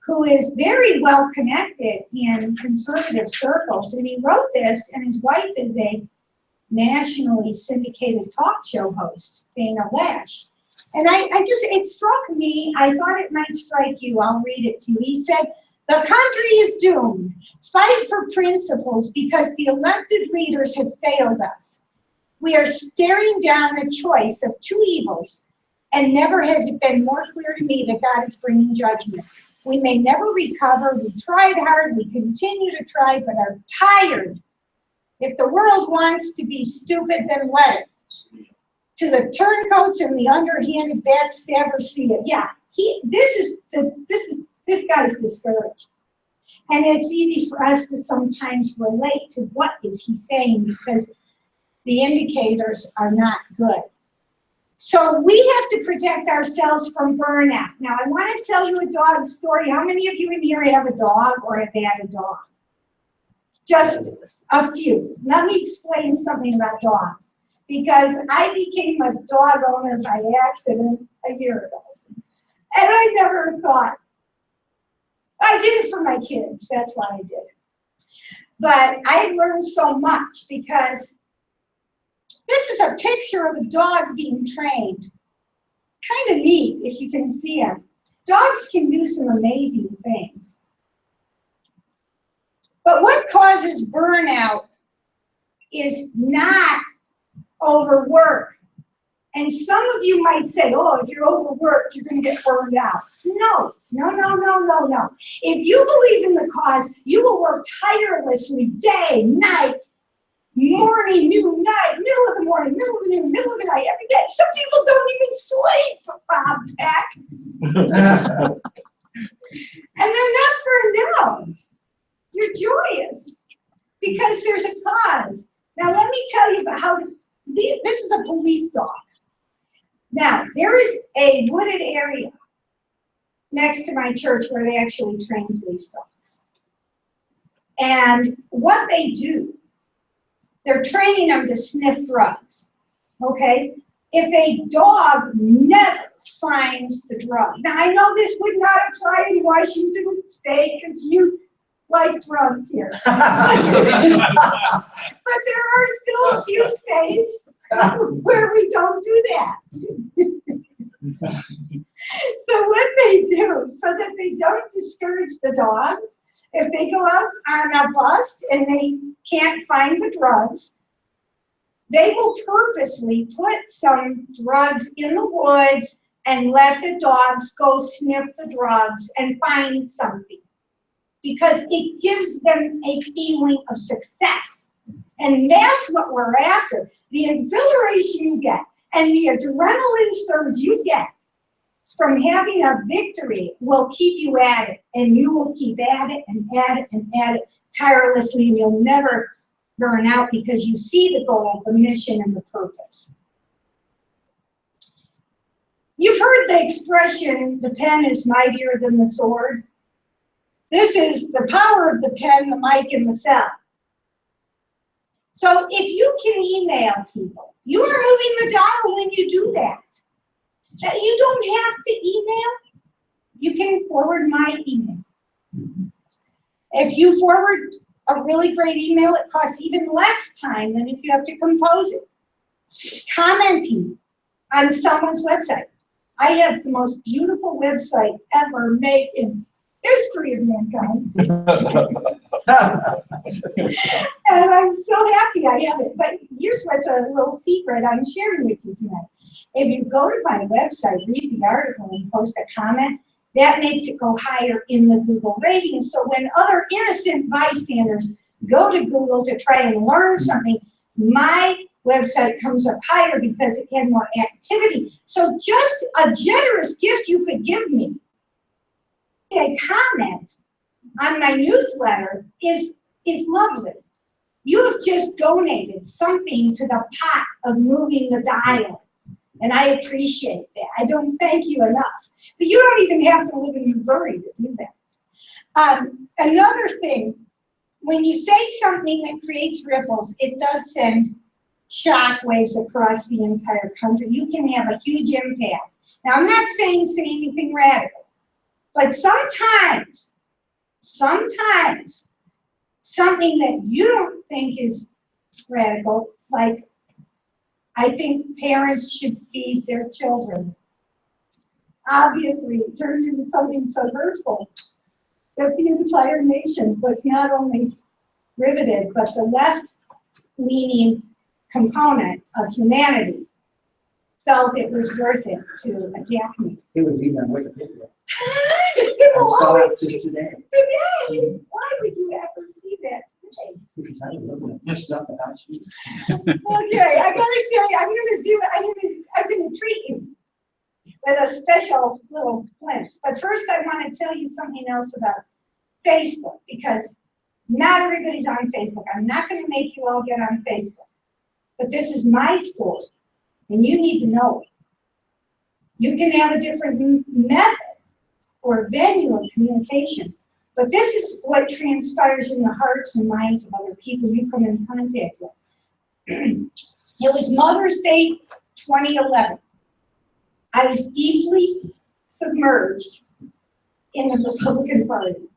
who is very well connected in conservative circles. And he wrote this, and his wife is a nationally syndicated talk show host, Dana Lash. And it struck me, I thought it might strike you. I'll read it to you. He said, "The country is doomed. Fight for principles because the elected leaders have failed us. We are staring down the choice of two evils, and never has it been more clear to me that God is bringing judgment. We may never recover. We tried hard. We continue to try, but are tired. If the world wants to be stupid, then let it. To the turncoats and the underhanded backstabbers, see it." Yeah, this guy's discouraged. And it's easy for us to sometimes relate to what is he saying, because the indicators are not good. So we have to protect ourselves from burnout. Now, I want to tell you a dog story. How many of you in here have a dog or have had a dog? Just a few. Let me explain something about dogs, because I became a dog owner by accident a year ago. And I never thought, I did it for my kids, that's why I did it. But I learned so much, because this is a picture of a dog being trained. Kind of neat if you can see him. Dogs can do some amazing things. But what causes burnout is not overwork. And some of you might say, oh, if you're overworked, you're going to get burned out. No. If you believe in the cause, you will work tirelessly day, night, morning, noon, night, middle of the morning, middle of the noon, middle of the night, every day. Some people don't even sleep, Bob Peck. And they're not burned out. You're joyous because there's a cause. Now, let me tell you about how this is a police dog. Now, there is a wooded area next to my church where they actually train police dogs. And what they do, they're training them to sniff drugs, okay? If a dog never finds the drug. Now, I know this would not apply in Washington State because you like drugs here. But there are still a few states where we don't do that. So what they do, so that they don't discourage the dogs, if they go out on a bus and they can't find the drugs, they will purposely put some drugs in the woods and let the dogs go sniff the drugs and find something. Because it gives them a feeling of success. And that's what we're after. The exhilaration you get and the adrenaline surge you get from having a victory will keep you at it. And you will keep at it and at it and at it tirelessly, and you'll never burn out because you see the goal, the mission, and the purpose. You've heard the expression, the pen is mightier than the sword. This is the power of the pen, the mic, and the cell. So if you can email people, you are moving the dial when you do that. Now, you don't have to email. You can forward my email. If you forward a really great email, it costs even less time than if you have to compose it. Commenting on someone's website. I have the most beautiful website ever made in history of mankind. And I'm so happy I have it. But here's what's a little secret I'm sharing with you tonight. If you go to my website, read the article, and post a comment, that makes it go higher in the Google ratings. So when other innocent bystanders go to Google to try and learn something, my website comes up higher because it had more activity. So just a generous gift you could give me, a comment on my newsletter is lovely. You have just donated something to the pot of moving the dial, and I appreciate that. I don't thank you enough. But you don't even have to live in Missouri to do that. Another thing, when you say something that creates ripples, it does send shock waves across the entire country. You can have a huge impact. Now, I'm not saying say anything radical, but sometimes, something that you don't think is radical, like I think parents should feed their children. Obviously, it turned into something so hurtful that the entire nation was not only riveted, but the left-leaning component of humanity felt it was worth it to attack me. It was even on Wikipedia. It I will saw always it just today. today. Why would you ever see that today? Because I was looking at this stuff about you. Okay, I gotta tell you, I'm gonna treat you with a special little glimpse. But first I want to tell you something else about Facebook, because not everybody's on Facebook. I'm not gonna make you all get on Facebook. But this is my story, and you need to know it. You can have a different method or venue of communication, but this is what transpires in the hearts and minds of other people you come in contact with. It was Mother's Day 2011. I was deeply submerged in the Republican Party.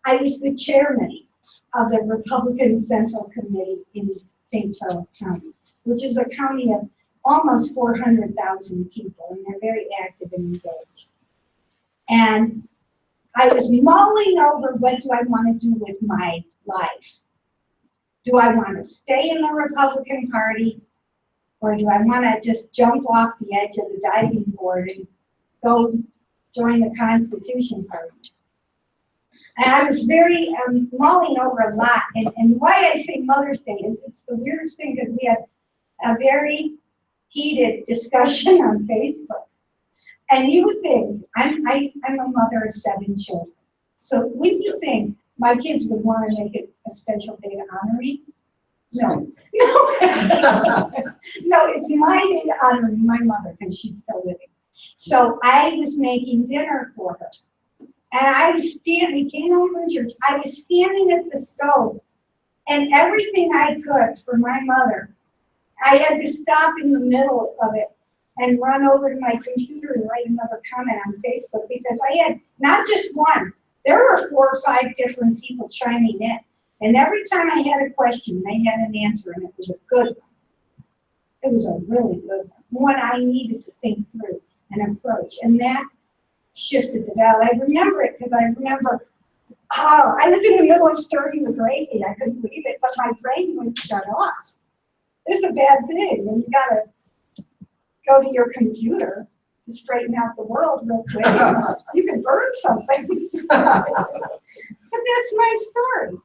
I was the chairman of the Republican Central Committee in St. Charles County, which is a county of almost 400,000 people, and they're very active and engaged. And I was mulling over, what do I want to do with my life? Do I want to stay in the Republican Party, or do I want to just jump off the edge of the diving board and go join the Constitution Party? And I was very mulling over a lot. And why I say Mother's Day is it's the weirdest thing, because we had a very heated discussion on Facebook. And you would think, I'm a mother of 7 children. So wouldn't you think my kids would want to make it a special day to honor me? No. No, it's my day to honor my mother, because she's still living. So I was making dinner for her. And I was standing, we came home from church, I was standing at the stove, and everything I cooked for my mother, I had to stop in the middle of it and run over to my computer and write another comment on Facebook, because I had not just one, there were 4 or 5 different people chiming in. And every time I had a question, they had an answer, and it was a good one. It was a really good one I needed to think through and approach. And that shifted the dial. I remember it because I remember, I was in the middle of stirring the gravy. I couldn't believe it, but my brain wouldn't shut off. It's a bad thing when you gotta go to your computer to straighten out the world real quick. You can burn something. But that's my story.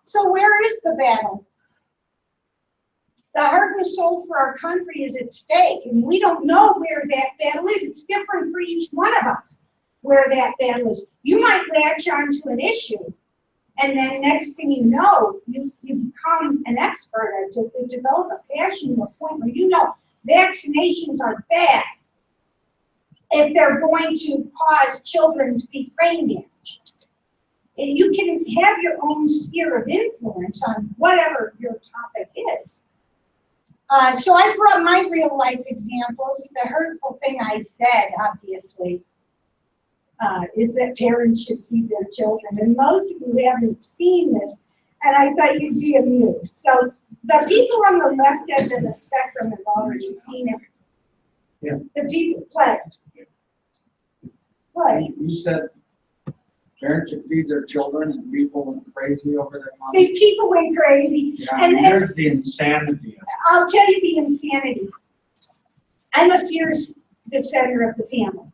So where is the battle? The heart and soul for our country is at stake, and we don't know where that battle is. It's different for each one of us where that battle is. You might latch onto an issue, and then next thing you know, you become an expert at it. You develop a passion to a point where you know vaccinations are bad if they're going to cause children to be brain damaged. And you can have your own sphere of influence on whatever your topic is. So I brought my real life examples. The hurtful thing I said, obviously, is that parents should feed their children. And most of you haven't seen this, and I thought you'd be amused. So the people on the left end of the spectrum have already seen it. Yeah. The people, what? What? You said parents should feed their children and people went crazy over their money. These people went crazy. Yeah, I mean, there's the insanity of it. I'll tell you the insanity. I'm a fierce defender of the family.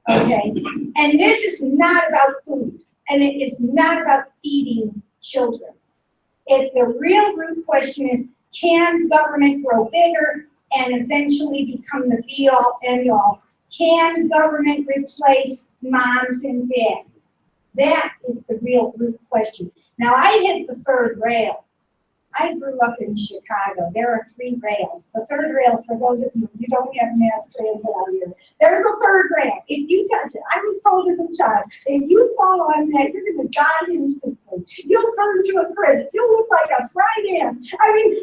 Okay? And this is not about food. And it is not about feeding children. If the real root question is, can government grow bigger and eventually become the be-all, end-all? Can government replace moms and dads? That is the real root question. Now, I hit the third rail. I grew up in Chicago. There are 3 rails. The third rail, for those of you don't have mass transit out here, there's a third rail. If you touch it, I was told as a child, if you fall on that, you're going to die instantly. You'll turn to a crisp. You'll look like a fried ham. I mean,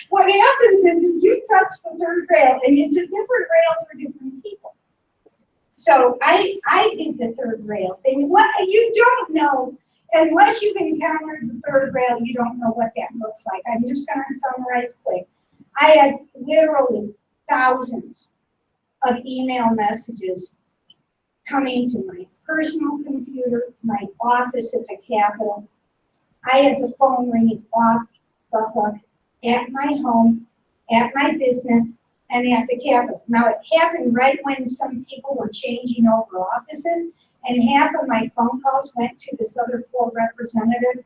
what happens is if you touch the third rail, and it's a different rail for different people. So I did the third rail thing. What you don't know, unless you've encountered the third rail, you don't know what that looks like. I'm just going to summarize quick. I had literally thousands of email messages coming to my personal computer, my office at the Capitol. I had the phone ringing off the hook at my home, at my business, and at the Capitol. Now, it happened right when some people were changing over offices, and half of my phone calls went to this other poor representative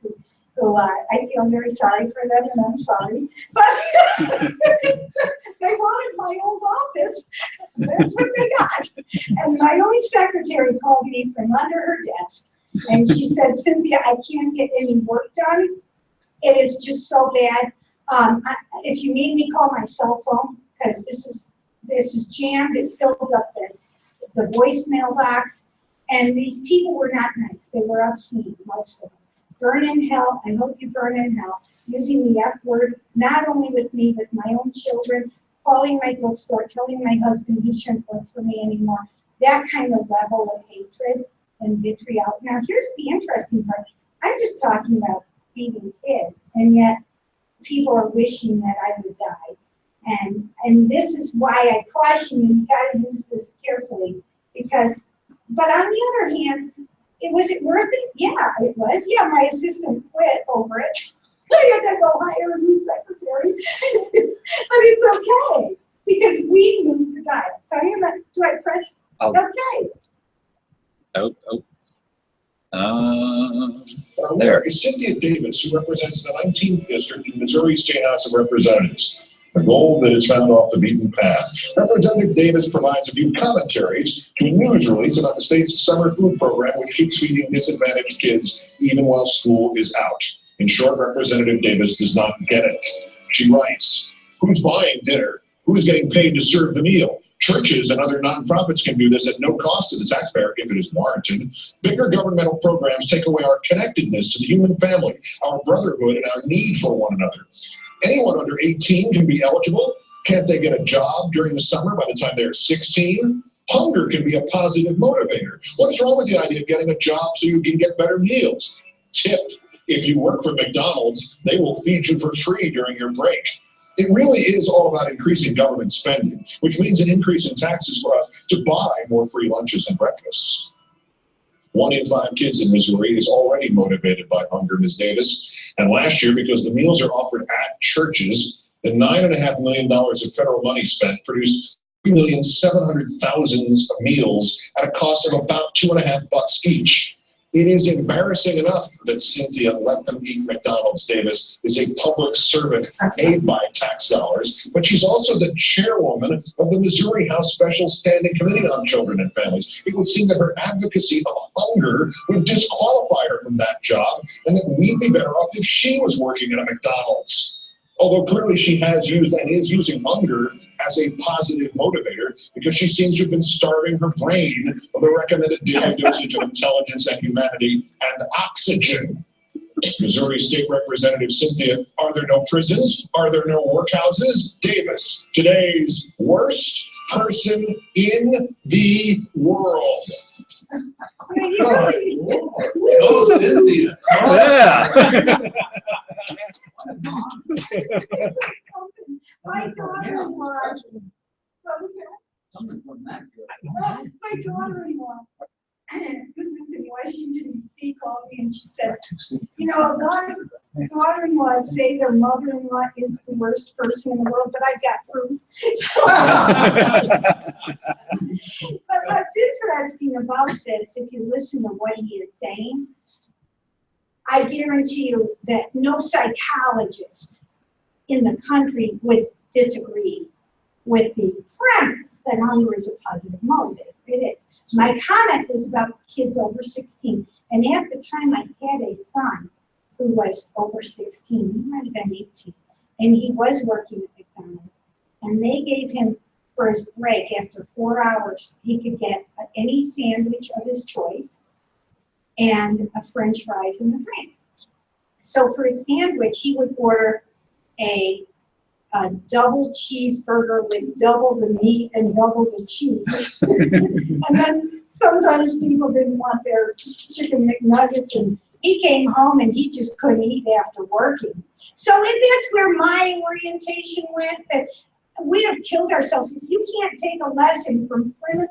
who I feel very sorry for them, and I'm sorry. But they wanted my old office. That's what they got. And my own secretary called me from under her desk, and she said, Cynthia, I can't get any work done. It is just so bad. If you need me, call my cell phone, because this is jammed. It filled up the voicemail box. And these people were not nice. They were obscene, most of them. Burn in hell. I hope you burn in hell. Using the F word, not only with me, but my own children, calling my bookstore, telling my husband he shouldn't work for me anymore. That kind of level of hatred and vitriol. Now, here's the interesting part. I'm just talking about feeding kids, and yet people are wishing that I would die. And this is why I caution you got to use this carefully, because. But on the other hand, was it worth it? Yeah, it was. Yeah, my assistant quit over it. I had to go hire a new secretary. But it's okay, because we moved the dial. So I'm gonna, do I press? Okay. There. Is Cynthia Davis, who represents the 19th district in Missouri State House of Representatives, a goal that is found off the beaten path. Representative Davis provides a few commentaries to a news release about the state's summer food program, which keeps feeding disadvantaged kids even while school is out. In short, Representative Davis does not get it. She writes, who's buying dinner? Who's getting paid to serve the meal? Churches and other nonprofits can do this at no cost to the taxpayer if it is warranted. Bigger governmental programs take away our connectedness to the human family, our brotherhood, and our need for one another. Anyone under 18 can be eligible. Can't they get a job during the summer by the time they're 16? Hunger can be a positive motivator. What is wrong with the idea of getting a job so you can get better meals? Tip: if you work for McDonald's, they will feed you for free during your break. It really is all about increasing government spending, which means an increase in taxes for us to buy more free lunches and breakfasts. 1 in 5 kids in Missouri is already motivated by hunger, Ms. Davis. And last year, because the meals are offered at churches, the $9.5 million of federal money spent produced 3,700,000 meals at a cost of about $2.50 each. It is embarrassing enough that Cynthia Let Them Eat McDonald's Davis is a public servant paid by tax dollars, but she's also the chairwoman of the Missouri House Special Standing Committee on Children and Families. It would seem that her advocacy of hunger would disqualify her from that job, and that we'd be better off if she was working at a McDonald's. Although clearly she has used and is using hunger as a positive motivator, because she seems to have been starving her brain of the recommended daily dosage of intelligence and humanity and oxygen. Missouri State Representative Cynthia, are there no prisons? Are there no workhouses? Davis, today's worst person in the world. I mean, you really, Oh, Cynthia. Yeah. my daughter-in-law, what was that? Something from that good. My daughter-in-law, goodness, in Washington DC called me and she said, you know, a lot of daughter-in-laws say their mother-in-law is the worst person in the world, but I've got proof. But what's interesting about this, if you listen to what he is saying, I guarantee you that no psychologist in the country would disagree with the premise that hunger is a positive motivator. It is. My comment was about kids over 16. And at the time, I had a son who was over 16. He might have been 18. And he was working at McDonald's. And they gave him, for his break, after 4 hours, he could get any sandwich of his choice and a French fries and a drink. So for his sandwich, he would order a double cheeseburger with double the meat and double the cheese. And then sometimes people didn't want their chicken McNuggets, and he came home and he just couldn't eat after working. So that's where my orientation went, that we have killed ourselves. If you can't take a lesson from Plymouth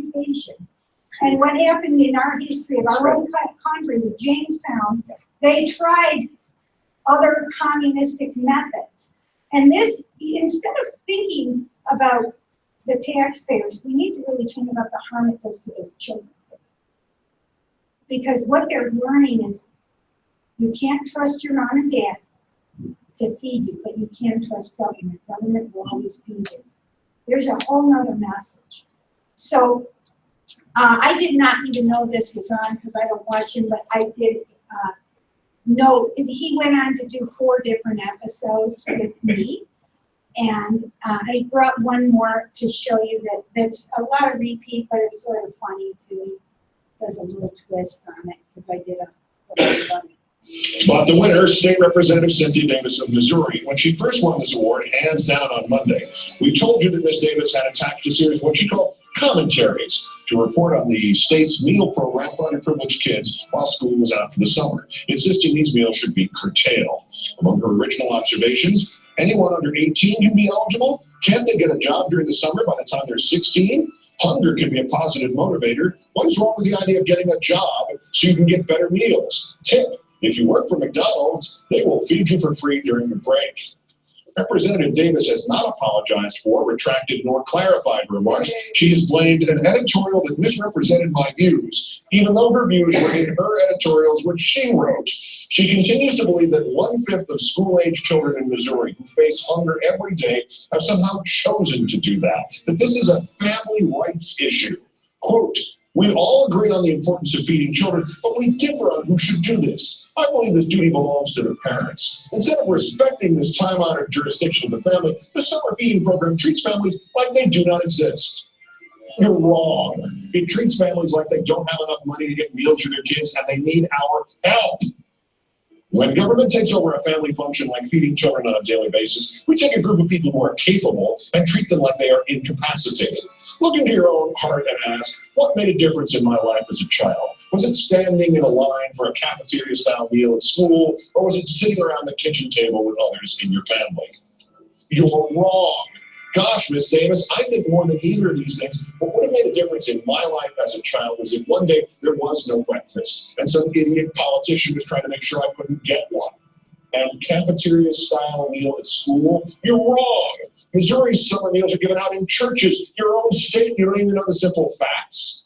Plantation and what happened in our history of our own country with Jamestown, they tried other communistic methods. And this, instead of thinking about the taxpayers, we need to really think about the harm it does to the children. Because what they're learning is you can't trust your mom and dad to feed you, but you can trust government. Government will always be there. There's a whole nother message. So I did not even know this was on because I don't watch him, but I did know he went on to do 4 different episodes with me. And I brought one more to show you that's a lot of repeat, but it's sort of funny too. There's a little twist on it because I did a funny. But the winner, State Representative Cynthia Davis of Missouri, when she first won this award, hands down on Monday, we told you that Ms. Davis had attached a series of what she called commentaries to report on the state's meal program for underprivileged kids while school was out for the summer, insisting these meals should be curtailed. Among her original observations, anyone under 18 can be eligible. Can't they get a job during the summer by the time they're 16? Hunger can be a positive motivator. What is wrong with the idea of getting a job so you can get better meals? Tip: if you work for McDonald's, they will feed you for free during your break. Representative Davis has not apologized for, retracted, nor clarified her remarks. She has blamed an editorial that misrepresented my views, even though her views were in her editorials which she wrote. She continues to believe that 1/5 of school-age children in Missouri who face hunger every day have somehow chosen to do that this is a family rights issue. Quote, We all agree on the importance of feeding children, but we differ on who should do this. I believe this duty belongs to the parents. Instead of respecting this time-honored jurisdiction of the family, the summer feeding program treats families like they do not exist. You're wrong. It treats families like they don't have enough money to get meals for their kids and they need our help. When government takes over a family function like feeding children on a daily basis, we take a group of people who are capable and treat them like they are incapacitated. Look into your own heart and ask, what made a difference in my life as a child? Was it standing in a line for a cafeteria-style meal at school, or was it sitting around the kitchen table with others in your family? You're wrong. Gosh, Miss Davis, I think more than either of these things, what would have made a difference in my life as a child was if one day there was no breakfast and some idiot politician was trying to make sure I couldn't get one. And cafeteria-style meal at school? You're wrong. Missouri's summer meals are given out in churches. Your own state, you don't even know the simple facts.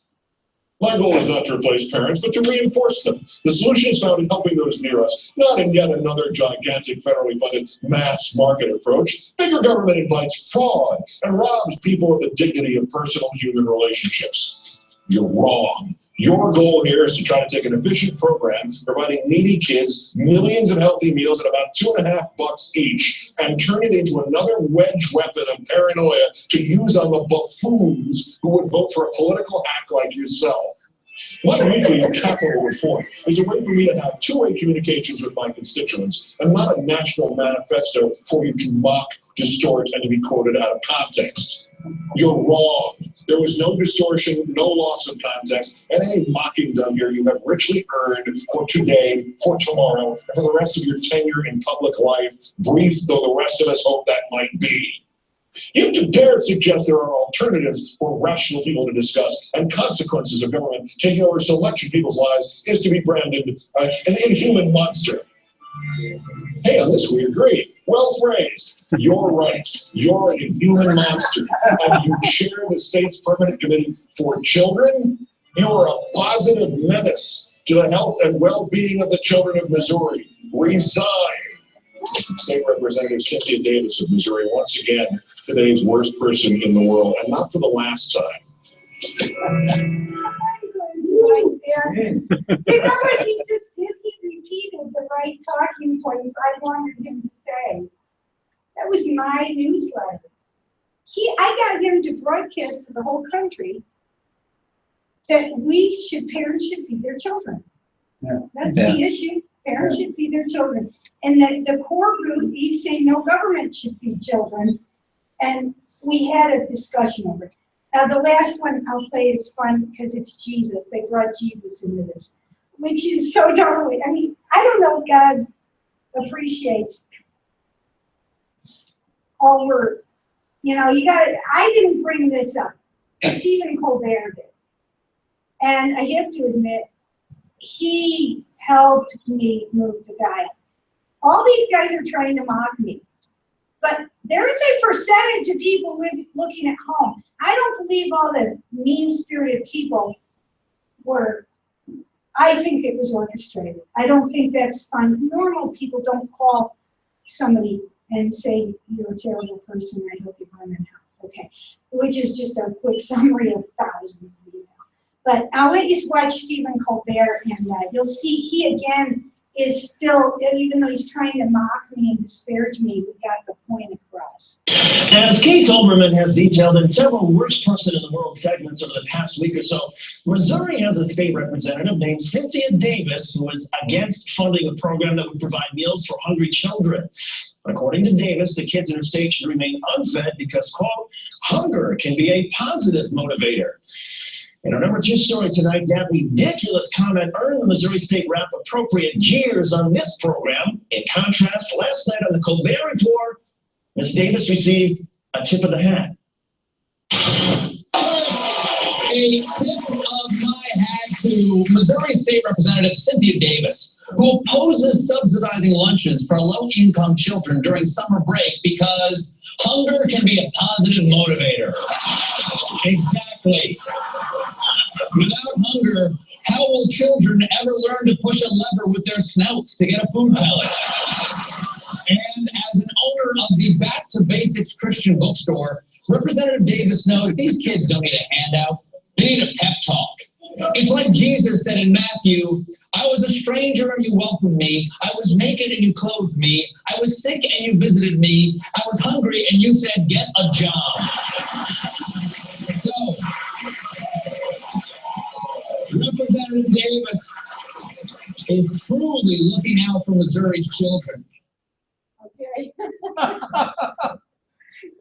My goal is not to replace parents, but to reinforce them. The solution is found in helping those near us, not in yet another gigantic federally funded mass market approach. Bigger government invites fraud and robs people of the dignity of personal human relationships. You're wrong. Your goal here is to try to take an efficient program providing needy kids millions of healthy meals at about $2.50 each and turn it into another wedge weapon of paranoia to use on the buffoons who would vote for a political hack like yourself. My weekly Capitol report is a way for me to have two-way communications with my constituents and not a national manifesto for you to mock, distort, and to be quoted out of context. You're wrong. There was no distortion, no loss of context, and any mocking done here you have richly earned for today, for tomorrow, and for the rest of your tenure in public life, brief though the rest of us hope that might be. You to dare suggest there are alternatives for rational people to discuss, and consequences of government taking over so much of people's lives is to be branded an inhuman monster. Hey, on this we agree. Well phrased. You're right. You're an inhuman monster. And you chair the state's permanent committee for children? You are a positive menace to the health and well-being of the children of Missouri. Resign. State Representative Cynthia Davis of Missouri, once again, today's worst person in the world, and not for the last time. Right there. You know what he just did? He repeated the right talking points I wanted him to say. That was my newsletter. I got him to broadcast to the whole country that parents should feed their children. Yeah. That's the issue. Parents should feed their children. And the core group, he's saying no government should feed children. And we had a discussion over it. Now, the last one I'll play is fun because it's Jesus. They brought Jesus into this, which is so totally, I mean, I don't know if God appreciates all we're, I didn't bring this up. Stephen Colbert did. And I have to admit, he helped me move the dial. All these guys are trying to mock me. But there is a percentage of people looking at home. I don't believe all the mean-spirited people were, I think it was orchestrated. I don't think that's fun. Normal people don't call somebody and say, you're a terrible person, I hope you burn in hell. Okay, which is just a quick summary of thousands of emails. But I'll let you watch Stephen Colbert, and you'll see he again is still, even though he's trying to mock me and disparage me, we got the point across. As Keith Olbermann has detailed in several worst person in the world segments over the past week or so, Missouri has a state representative named Cynthia Davis who is against funding a program that would provide meals for hungry children. According to Davis, the kids in her state should remain unfed because, quote, hunger can be a positive motivator. In our number 2 story tonight, that ridiculous comment earned the Missouri State Rep appropriate jeers on this program. In contrast, last night on the Colbert Report, Ms. Davis received a tip of the hat. A tip of my hat to Missouri State Representative Cynthia Davis, who opposes subsidizing lunches for low-income children during summer break because hunger can be a positive motivator. Exactly. Without hunger, how will children ever learn to push a lever with their snouts to get a food pellet? And as an owner of the Back to Basics Christian bookstore, Representative Davis knows these kids don't need a handout. They need a pep talk. It's like Jesus said in Matthew, I was a stranger and you welcomed me. I was naked and you clothed me. I was sick and you visited me. I was hungry and you said, get a job. So, Representative Davis is truly looking out for Missouri's children. Okay.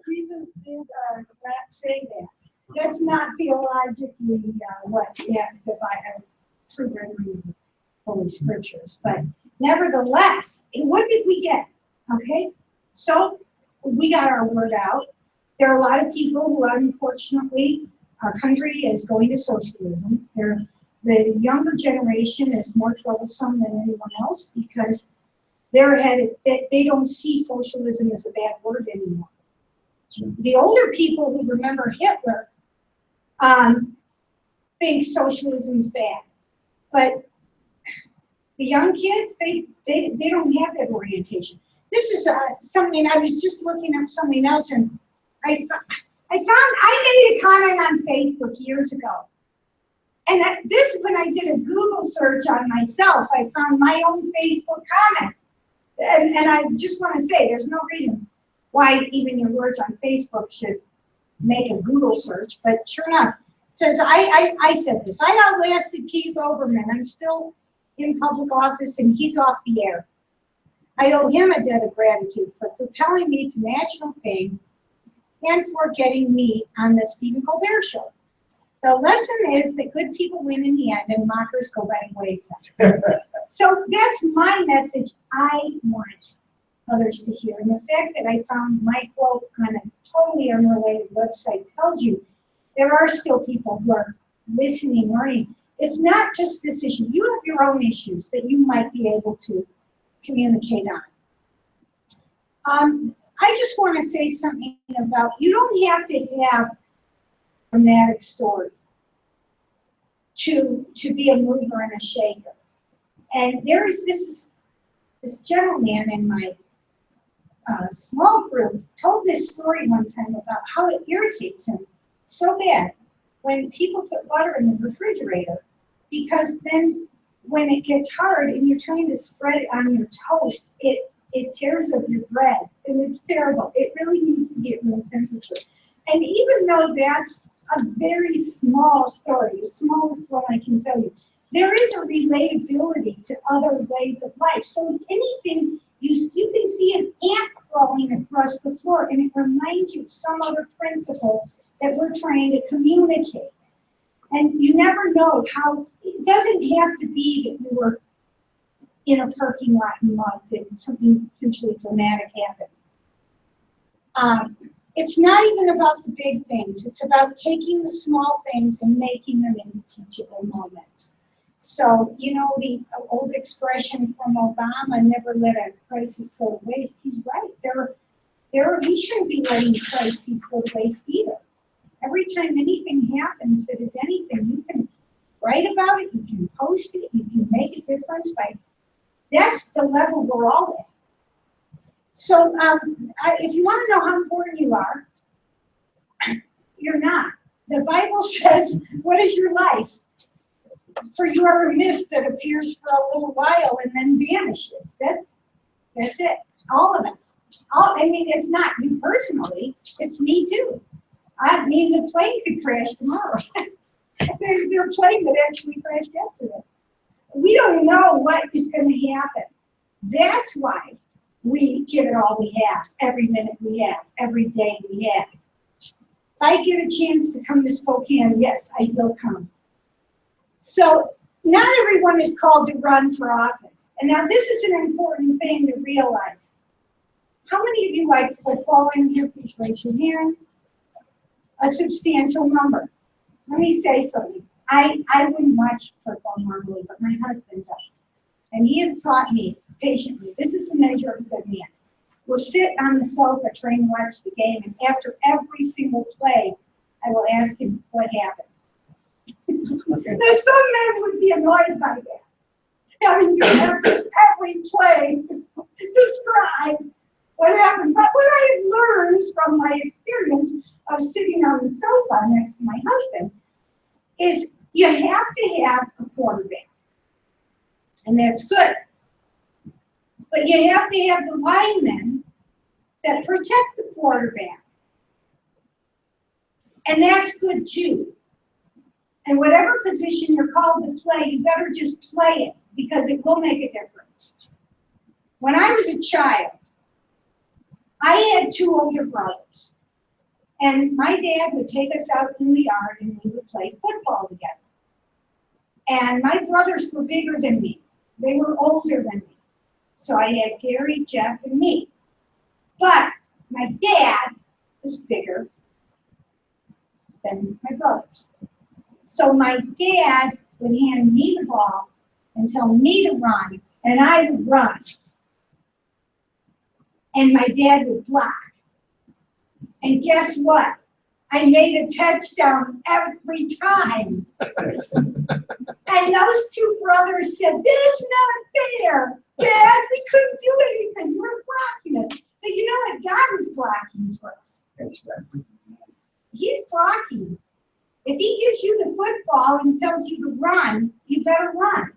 Jesus did not say that. That's not theologically what the Bible, true reading of Holy Scriptures. But nevertheless, what did we get? Okay, so we got our word out. There are a lot of people who, unfortunately, our country is going to socialism. The younger generation is more troublesome than anyone else because they don't see socialism as a bad word anymore. The older people who remember Hitler think socialism's bad, but the young kids, they don't have that orientation. This is something, I was just looking up something else, and I made a comment on Facebook years ago. And when I did a Google search on myself, I found my own Facebook comment. And I just want to say, there's no reason why even your words on Facebook should make a Google search, but sure enough, it says, I said this, I outlasted Keith Olbermann. I'm still in public office and he's off the air. I owe him a debt of gratitude for propelling me to national fame and for getting me on the Stephen Colbert Show. The lesson is that good people win in the end and mockers go by the wayside. So that's my message I want others to hear. And the fact that I found my quote on a totally unrelated website tells you there are still people who are listening, learning. It's not just this issue. You have your own issues that you might be able to communicate on. I just want to say something about, you don't have to have a dramatic story to be a mover and a shaker. And there is this gentleman in my small group told this story one time about how it irritates him so bad when people put butter in the refrigerator, because then when it gets hard and you're trying to spread it on your toast, it tears up your bread, and it's terrible. It really needs to get room temperature. And even though that's a very small story, the smallest one I can tell you, there is a relatability to other ways of life. So anything, you can see an ant crawling across the floor, and it reminds you of some other principle that we're trying to communicate. And you never know how, it doesn't have to be that we were in a parking lot in mud and something hugely dramatic happened. It's not even about the big things. It's about taking the small things and making them into teachable moments. So, you know, the old expression from Obama, never let a crisis go to waste, he's right. We shouldn't be letting crises go to waste either. Every time anything happens that is anything, you can write about it, you can post it, you can make a difference that's the level we're all at. So if you want to know how important you are, you're not. The Bible says, what is your life? For you are a mist that appears for a little while and then vanishes. That's it. All of us. I mean, it's not you personally, it's me too. I mean, the plane could crash tomorrow. There's a plane that actually crashed yesterday. We don't know what is going to happen. That's why we give it all we have, every minute we have, every day we have. If I get a chance to come to Spokane, yes, I will come. So not everyone is called to run for office. And now this is an important thing to realize. How many of you like football in here? Please raise your hands. A substantial number. Let me say something. I wouldn't watch football normally, but my husband does. And he has taught me patiently, this is the measure of a good man. We'll sit on the sofa trying to watch the game, and after every single play, I will ask him what happened. Now, some men would be annoyed by that, having to after every play describe what happened. But what I have learned from my experience of sitting on the sofa next to my husband is You have to have a quarterback, and that's good. But you have to have the linemen that protect the quarterback, and that's good too. And whatever position you're called to play, you better just play it, because it will make a difference. When I was a child, I had 2 older brothers, and my dad would take us out in the yard and we would play football together. And my brothers were bigger than me. They were older than me. So I had Gary, Jeff, and me. But my dad was bigger than my brothers. So my dad would hand me the ball and tell me to run, and I would run. And my dad would block. And guess what? I made a touchdown every time. And those 2 brothers said, "That's not fair, Dad. We couldn't do anything. You were blocking us." But you know what? God is blocking for us. That's right. He's blocking. If he gives you the football and tells you to run, you better run.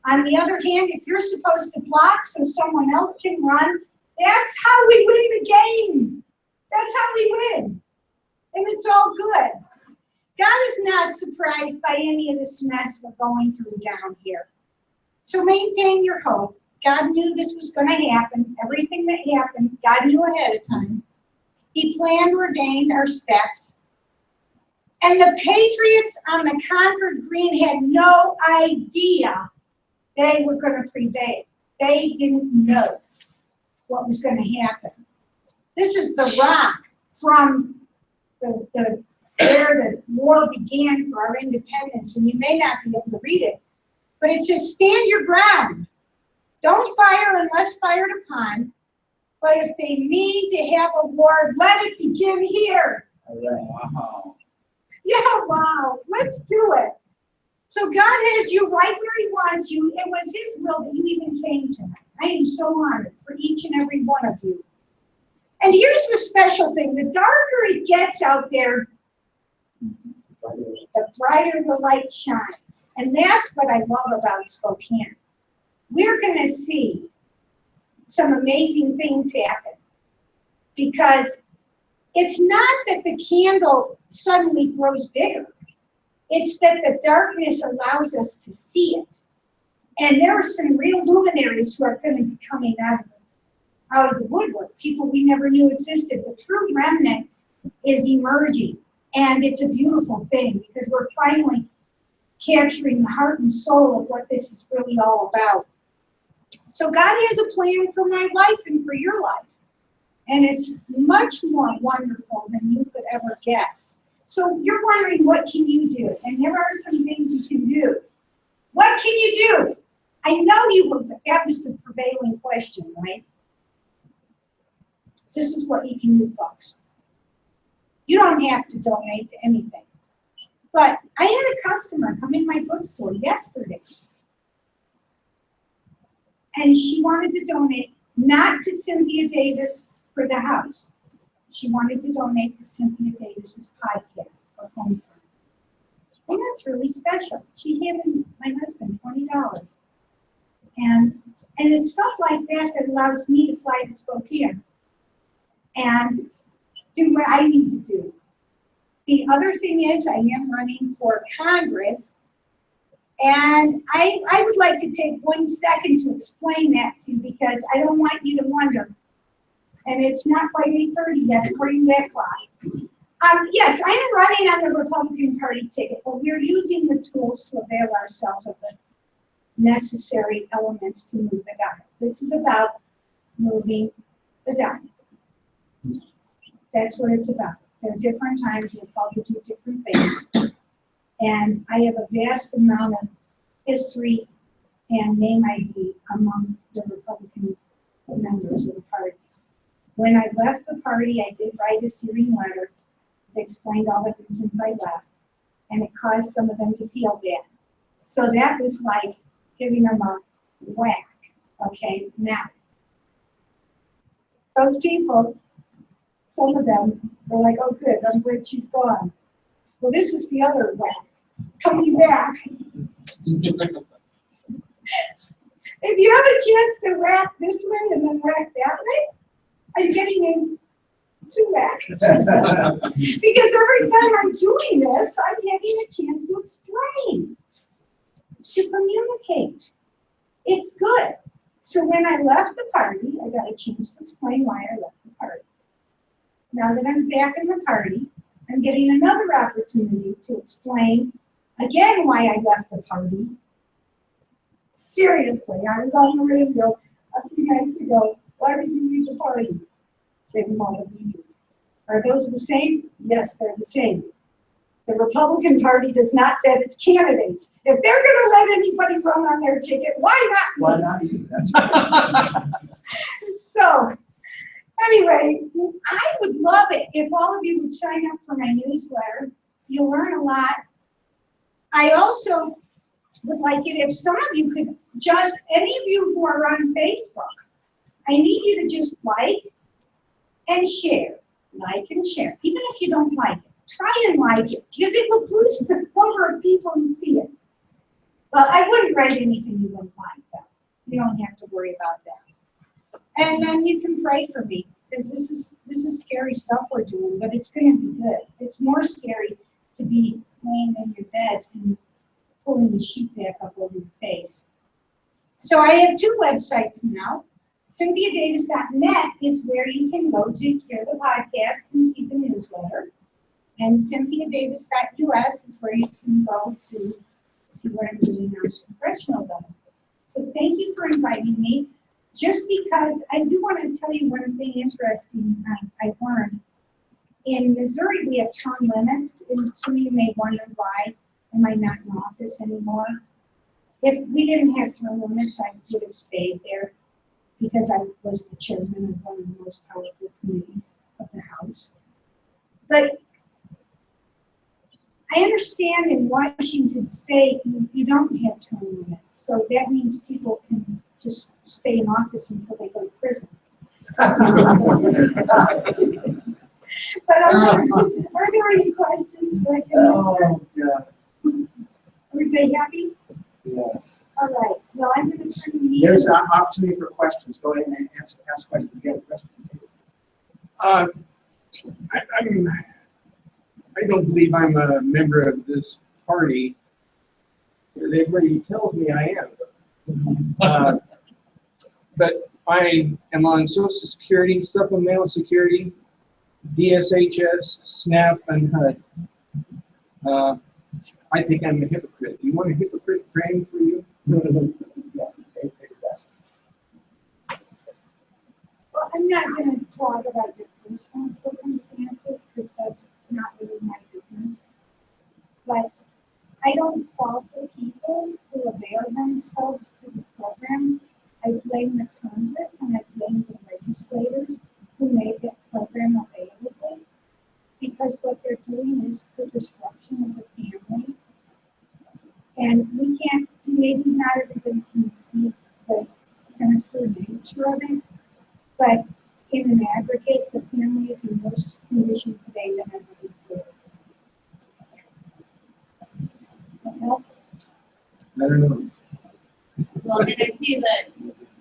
On the other hand, if you're supposed to block so someone else can run, that's how we win the game. That's how we win. And it's all good. God is not surprised by any of this mess we're going through down here. So maintain your hope. God knew this was going to happen. Everything that happened, God knew ahead of time. He planned, ordained our steps. And the Patriots on the Concord Green had no idea they were going to prevail. They didn't know what was going to happen. This is the rock from where the war began for our independence, and you may not be able to read it, but it says, "Stand your ground. Don't fire unless fired upon, but if they mean to have a war, let it begin here." All right. Wow. Yeah, wow, let's do it. So God has you right where he wants you. It was his will that you even came tonight. I am so honored for each and every one of you. And here's the special thing. The darker it gets out there, the brighter the light shines. And that's what I love about Spokane. We're going to see some amazing things happen, because it's not that the candle suddenly grows bigger. It's that the darkness allows us to see it. And there are some real luminaries who are going to be coming out of the woodwork, people we never knew existed. The true remnant is emerging. And it's a beautiful thing, because we're finally capturing the heart and soul of what this is really all about. So God has a plan for my life and for your life. And it's much more wonderful than you could ever guess. So you're wondering, what can you do? And there are some things you can do. What can you do? I know you will. That was the prevailing question, right? This is what you can do, folks. You don't have to donate to anything. But I had a customer come in my bookstore yesterday. And she wanted to donate, not to Cynthia Davis for the house. She wanted to donate to Cynthia Davis's podcast for home farm. And that's really special. She handed my husband $20. And it's stuff like that that allows me to fly to Spokane and do what I need to do. The other thing is, I am running for Congress, and I would like to take 1 second to explain that to you, because I don't want you to wonder. And it's not quite 8:30 yet, according to that clock. Yes, I am running on the Republican Party ticket, but we're using the tools to avail ourselves of the necessary elements to move the dial. This is about moving the dial. That's what it's about. There are different times we're called to do different things. And I have a vast amount of history and name ID among the Republican members of the party. When I left the party, I did write a searing letter that explained all the reasons I left, and it caused some of them to feel bad. So that was like giving them a whack. Okay, now, those people, some of them were like, "Oh good, I'm glad she's gone." Well, this is the other whack. coming back. If you have a chance to whack this way and then whack that way, I'm getting in two whacks. Because every time I'm doing this, I'm getting a chance to explain, to communicate. It's good. So when I left the party, I got a chance to explain why I left the party. Now that I'm back in the party, I'm getting another opportunity to explain again why I left the party. Seriously, I was on the radio a few nights ago. Why did you leave the party? They have all the reasons. Are those the same? Yes, they're the same. The Republican Party does not vet its candidates. If they're going to let anybody run on their ticket, why not me? Why not you? That's right. So, anyway, I would love it if all of you would sign up for my newsletter. You'll learn a lot. I also would like it if some of you could just, any of you who are on Facebook, I need you to just like and share. Like and share. Even if you don't like it, try and like it, because it will boost the number of people who see it. Well, I wouldn't write anything you wouldn't like, though. You don't have to worry about that. And then you can pray for me, because this is scary stuff we're doing, but it's going to be good. It's more scary to be laying in your bed and pulling the sheet back up over your face. So I have two websites now. CynthiaDavis.net is where you can go to hear the podcast and see the newsletter. And CynthiaDavis.us is where you can go to see what I'm doing on professional level. So thank you for inviting me. Just because I do want to tell you one thing interesting I've learned. In Missouri, we have term limits, and some of you may wonder why am I not in office anymore. If we didn't have term limits, I would have stayed there, because I was the chairman of one of the most powerful committees of the House. But I understand in Washington State, you don't have term limits. So that means people can just stay in office until they go to prison. But are there any questions that I can answer? Oh, yeah. Everybody happy? Yes. All right. Well, I'm going to turn the meeting. There's an opportunity for questions. Go ahead and ask questions. You have a question? I don't believe I'm a member of this party. Everybody tells me I am. But I am on Social Security, Supplemental Security, DSHS, SNAP, and HUD. I think I'm a hypocrite. You want a hypocrite training for you? Yes, they best. Well, I'm not going to talk about your personal circumstances, because that's not really my business. But I don't fault the people who avail themselves to the programs. I blame the Congress and I blame the legislators who made that program available, because what they're doing is the destruction of the family. And we can't, maybe not everybody can see the sinister nature of it, but in an aggregate, the family is in worse condition today than ever before. I don't know. Well, and I see that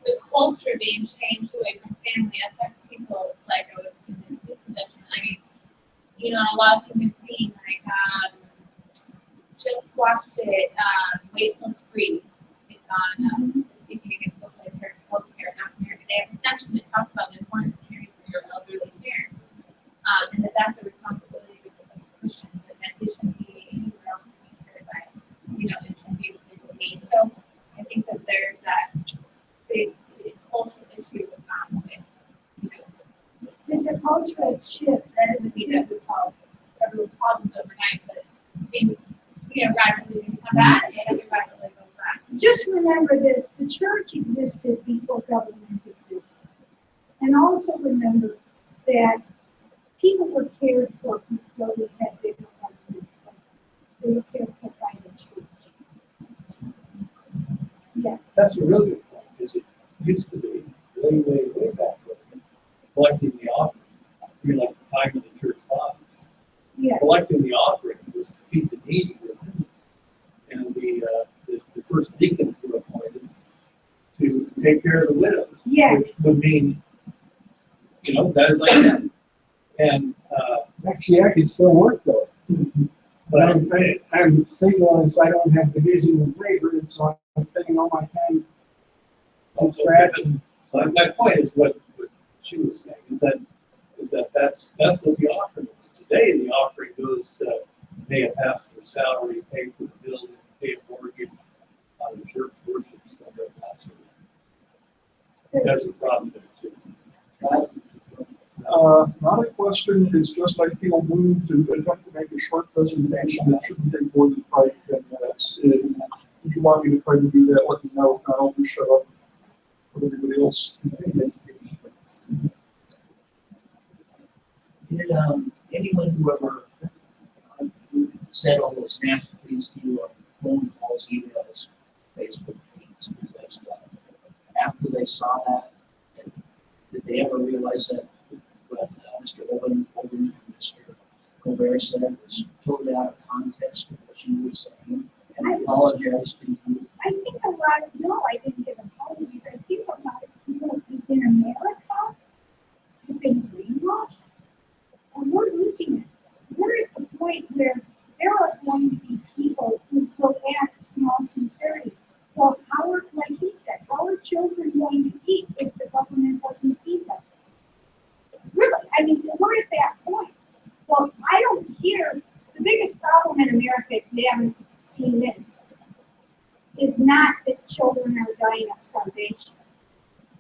the culture being changed away from family affects people like I was in this position. I mean, you know, a lot of people have seen, like, just watched it, Wasteful Free. It's on Speaking Against Socialized Health Care in African America. They have a section that talks about the importance of caring for your elderly parents, and that's a responsibility of Christians, that they shouldn't be anywhere else to be cared by, you know, it shouldn't be with need. So I think that there's that big, it's cultural issue with, you know, It's a cultural shift. that doesn't mean that we solve everyone's problems overnight, but things, you know, gradually become bad and then they gradually go back. Just remember this, the church existed before government existed. And also remember that people were cared for before we had bigger government. They were cared for by the church. Yes. That's a really good point, because it used to be way back when, collecting the offering, you're like the time of the church fathers. Yeah. Collecting the offering was to feed the needy. the first deacons were appointed to take care of the widows. Yes. Which would mean, guys like that. And, Actually, I can still work though. but I'm single and so I don't have division of labor, and so I'm spending all my time from scratch. so my point is what she was saying is that's what the offering is. Today, the offering goes to pay a pastor's salary, pay for the building, pay a mortgage on the church worship stuff like that. That's the problem there too. Not a question, it's just I feel moved and I'd like to make a short presentation that shouldn't take more than 5 to 10 minutes. If you want me to try to do that, let me know, and I'll just shut up for everybody else. Did anyone who ever said all those nasty things to you on phone calls, emails, Facebook tweets, and such stuff, after they saw that, did they ever realize that what Mr. Owen and Mr. Colbert said was totally out of context of what you were saying, and I apologize to you? I think a lot I didn't give apologies. I think a lot of people in America have been brainwashed, and we're losing it. We're at the point where there are going to be people who will ask in all sincerity, well, like he said, how are children going to eat if the government doesn't feed them? Really, I mean, we're at that point. Well, I don't hear, the biggest problem in America, if you haven't seen this, is not that children are dying of starvation.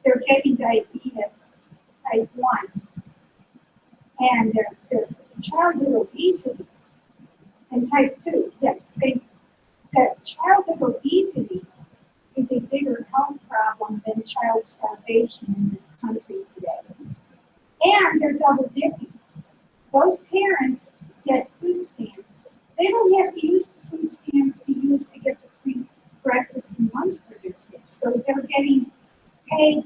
They're getting diabetes type 1, and their childhood obesity, and type 2. Yes, that childhood obesity is a bigger health problem than child starvation in this country today. And they're double dipping. Those parents get food stamps. They don't have to use the food stamps to get the free breakfast and lunch for their kids. So they're getting paid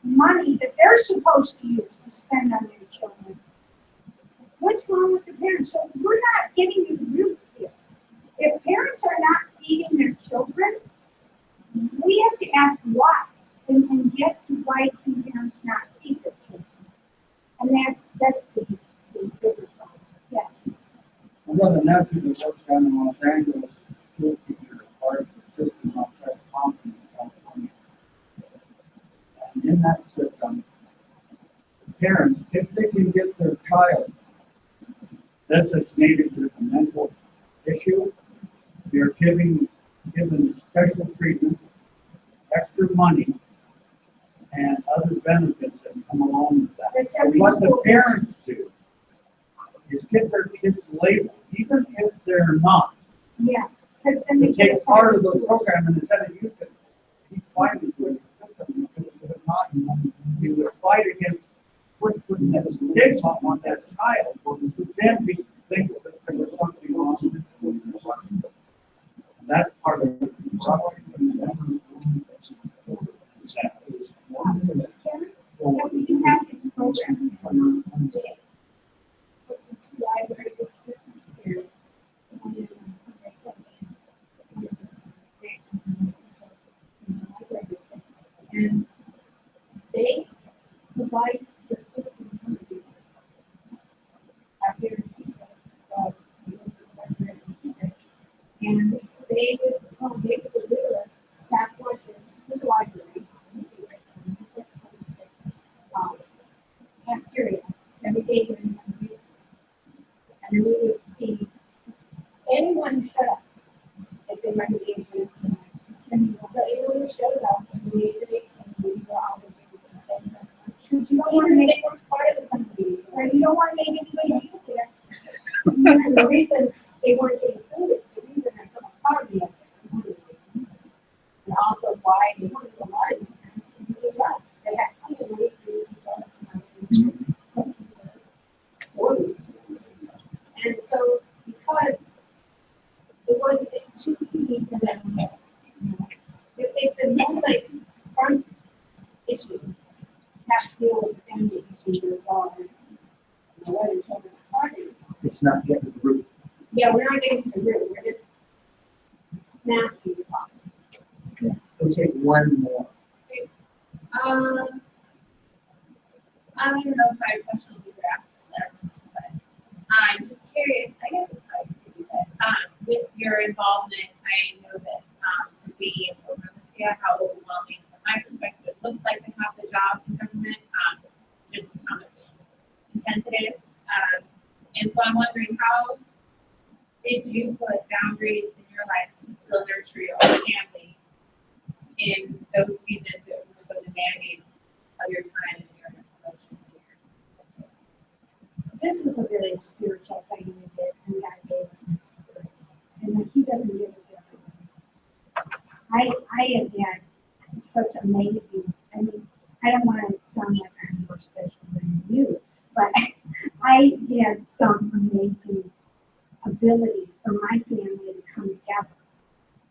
money that they're supposed to use to spend on their children. What's wrong with the parents? So we're not getting to the root here. If parents are not feeding their children, we have to ask why and get to why can parents not feed their children. And that's the bigger problem. Yes. I got a nephew that works down in Los Angeles as a school teacher, part of the system outside of Compton, California. And in that system, parents, if they can get their child designated with a mental issue, they're given special treatment, extra money, and other benefits that come along with that. That's So every what the school parents do is get their kids labeled, even if they're not. Yeah. Because then they They take part of the program and instead of using it, he's fighting with the system, because if not, he would fight against putting that kids on that child, because then we think that there was something wrong with it. And that's part of the problem. we do have these programs in the state. The library districts here. And they provide the food to some of you. Out here in Houston, and they would deliver staff lunches to the library, cafeteria, every day during some week. And then we would feed anyone who showed up if they might be able to. So anyone who shows up in the age of 18, we were obligated to send them. You don't want to make them part of the assembly, or you don't want to make anybody eat there. And the reason they weren't getting food, the reason there's so much poverty up there, and also why they wanted a lot of these parents to do drugs. They had plenty of weight using drugs and substances. And so, because it was too easy for them, it's a multi-front issue. You have to deal with the family issue as well as whether children are targeted. It's not getting to the root. Yeah, we're not getting to the root. We're just masking law. We'll take one more. I don't know if I have a question will be after that, but I'm just curious, I guess it's probably pretty good. With your involvement, I know that for being over the how overwhelming from my perspective it looks like to have the job in government, just how much intense it is. And so I'm wondering, how did you put boundaries in your life to still nurture your own family in those seasons that were so demanding of your time and your emotions? This is a very spiritual thing we did, and God gave us His grace, and that He doesn't give it to everyone. I have had such amazing. I mean, I don't want to sound like I'm more special than you, but I had some amazing ability for my family to come together.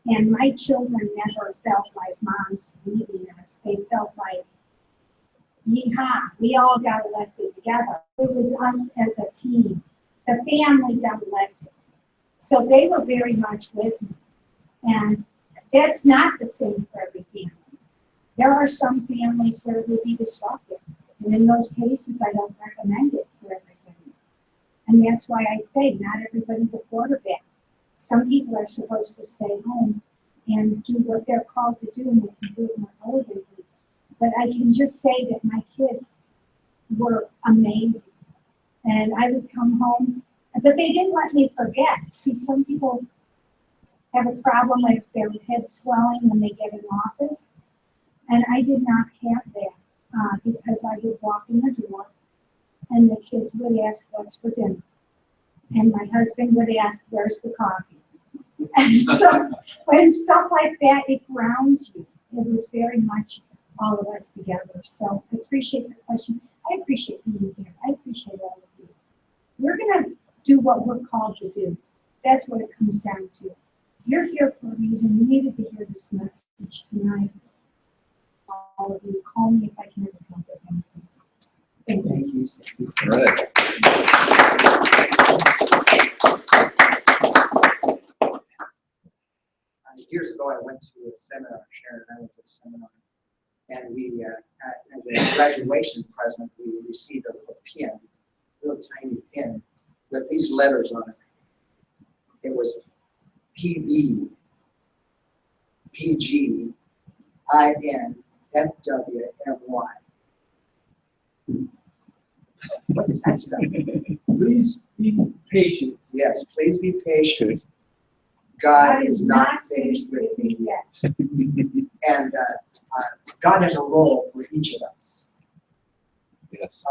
And my children never felt like mom's leaving us. They felt like, yeehaw, we all got elected together. It was us as a team. The family got elected. So they were very much with me. And that's not the same for every family. There are some families where it would be disruptive. And in those cases, I don't recommend it for every family. And that's why I say not everybody's a quarterback. Some people are supposed to stay home and do what they're called to do, and they can do it more elegantly. But I can just say that my kids were amazing. And I would come home, but they didn't let me forget. See, some people have a problem with their head swelling when they get in office. And I did not have that because I would walk in the door and the kids would ask, what's for dinner? And my husband would ask, where's the coffee? And so when stuff like that, it grounds you. It was very much all of us together. So I appreciate the question. I appreciate being here. I appreciate all of you. We're going to do what we're called to do. That's what it comes down to. You're here for a reason. You needed to hear this message tonight. All of you, call me if I can ever help with anything. Thank you. All right. Years ago, I went to a seminar, Sharon and I went to a seminar, and we, as a graduation present, we received a little pin, a little tiny pin, with these letters on it. It was PB, PG, IN, FWMY. What does that stand? Please be patient. Yes, please be patient. God is not finished with me yet. And God has a role for each of us. Yes.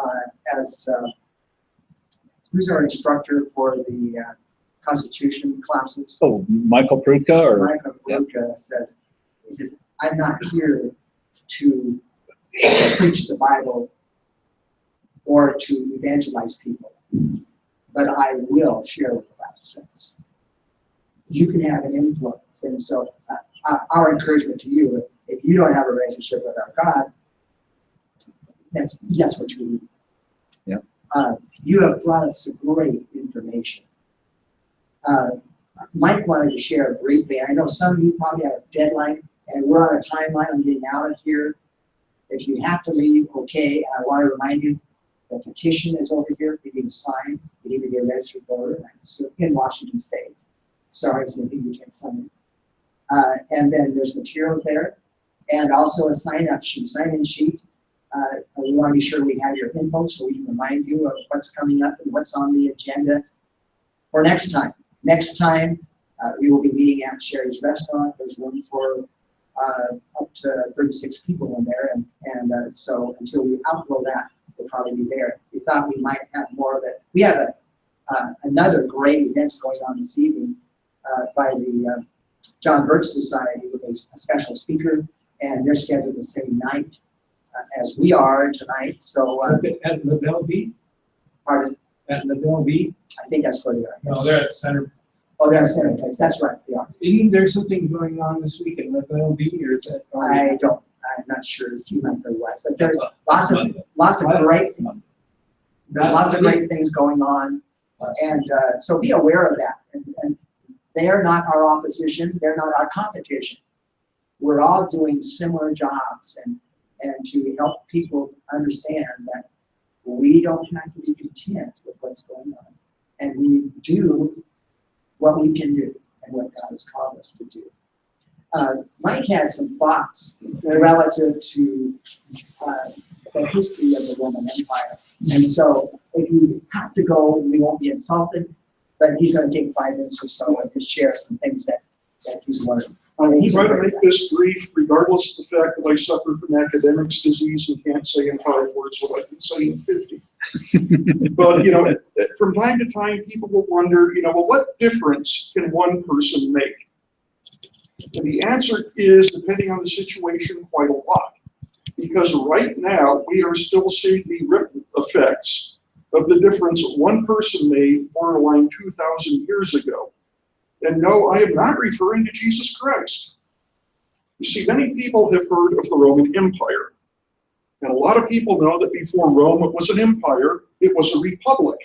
Who's our instructor for the Constitution classes? Oh, Michael Prutka, or Michael Prutka says, he says, I'm not here to preach the Bible or to evangelize people, but I will share what the Bible says. You can have an influence. And so our encouragement to you, if you don't have a relationship with our God, that's what you need. Yeah. You have brought us some great information. Mike wanted to share briefly. I know some of you probably have a deadline, and we're on a timeline. I'm getting out of here. If you have to leave, okay. And I want to remind you, the petition is over here for you to sign. You need to be a registered voter in Washington State. Sorry, Cynthia, you can't sign it. And then there's materials there, and also a sign-up sheet, sign-in sheet. We want to be sure we have your info so we can remind you of what's coming up and what's on the agenda for next time. Next time, we will be meeting at Sherry's Restaurant. There's room for up to 36 people in there, and so until we outgrow that, we'll probably be there. We thought we might have more of it. We have another great event going on this evening by the John Birch Society with a special speaker, and they're scheduled the same night as we are tonight. So At LaBelle B? Pardon? At LaBelle B? I think that's where they are. No, they're at Center. Oh, they're at Center Place. That's right, they are. Isn't there something going on this week at LaBelle B, or is that? I'm not sure. It seemed like there was, but there's lots of great things. There's lots of great things going on, and so be aware of that. And They are not our opposition, they're not our competition. We're all doing similar jobs, and to help people understand that we don't have to be content with what's going on. And we do what we can do and what God has called us to do. Mike had some thoughts relative to the history of the Roman Empire. And so if you have to go, we won't be insulted, but he's going to take 5 minutes or so and just share some things that he's learned. I will try to make this brief, regardless of the fact that I suffer from academics disease and can't say in 5 words what I can say in 50. But, you know, from time to time, people will wonder, you know, well, what difference can one person make? And the answer is, depending on the situation, quite a lot. Because right now, we are still seeing the ripple effects of the difference one person made borderline 2,000 years ago. And no, I am not referring to Jesus Christ. You see, many people have heard of the Roman Empire. And a lot of people know that before Rome was an empire, it was a republic.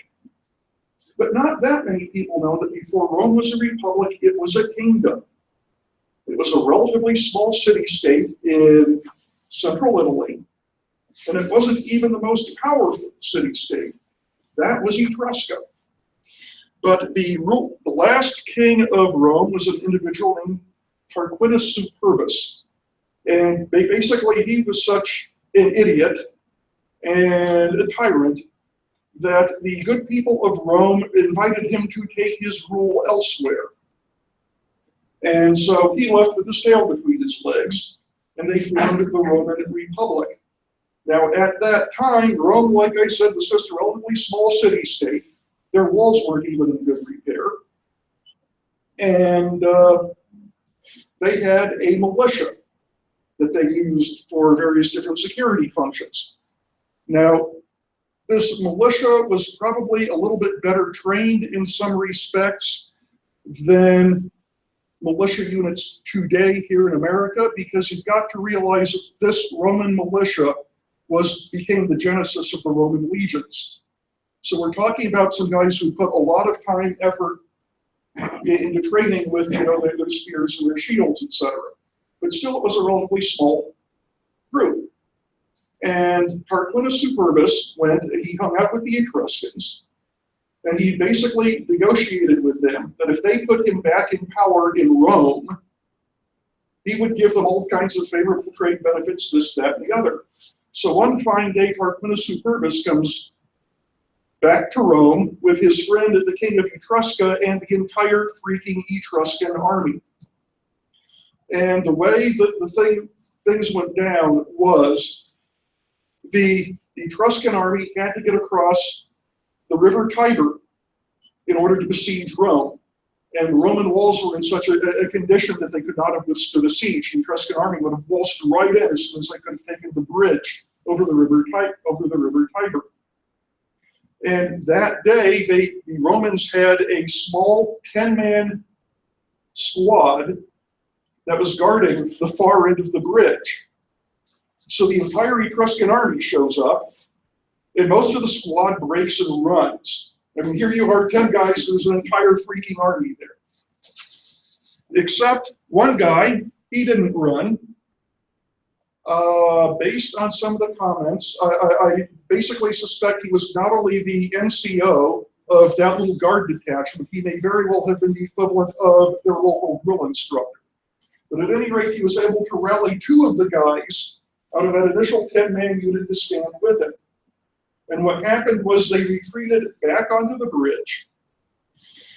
But not that many people know that before Rome was a republic, it was a kingdom. It was a relatively small city-state in central Italy, and it wasn't even the most powerful city-state. That was Etrusca. But the last king of Rome was an individual named Tarquinius Superbus. And basically, he was such an idiot and a tyrant that the good people of Rome invited him to take his rule elsewhere. And so he left with his tail between his legs, and they founded the Roman Republic. Now, at that time, Rome, like I said, was just a relatively small city-state. Their walls weren't even in good repair. And they had a militia that they used for various different security functions. Now, this militia was probably a little bit better trained in some respects than militia units today here in America, because you've got to realize that this Roman militia became the genesis of the Roman legions. So we're talking about some guys who put a lot of time, effort into training with, you know, their spears and their shields, etc. But still, it was a relatively small group. And Tarquinius Superbus went and he hung out with the Etruscans, and he basically negotiated with them that if they put him back in power in Rome, he would give them all kinds of favorable trade benefits, this, that, and the other. So one fine day, Tarquinius Superbus comes back to Rome with his friend, the king of Etrusca, and the entire freaking Etruscan army. And the way that things went down was the Etruscan army had to get across the river Tiber in order to besiege Rome. And the Roman walls were in such a condition that they could not have withstood a siege. The Etruscan army would have waltzed right in as soon as they could have taken the bridge over the river Tiber. And that day, the Romans had a small 10-man squad that was guarding the far end of the bridge. So the entire Etruscan army shows up, and most of the squad breaks and runs. I mean, here you are, 10 guys, there's an entire freaking army there. Except one guy, he didn't run. Based on some of the comments, I basically suspect he was not only the NCO of that little guard detachment, he may very well have been the equivalent of their local drill instructor. But at any rate, he was able to rally 2 of the guys out of that initial 10-man unit to stand with him. And what happened was they retreated back onto the bridge.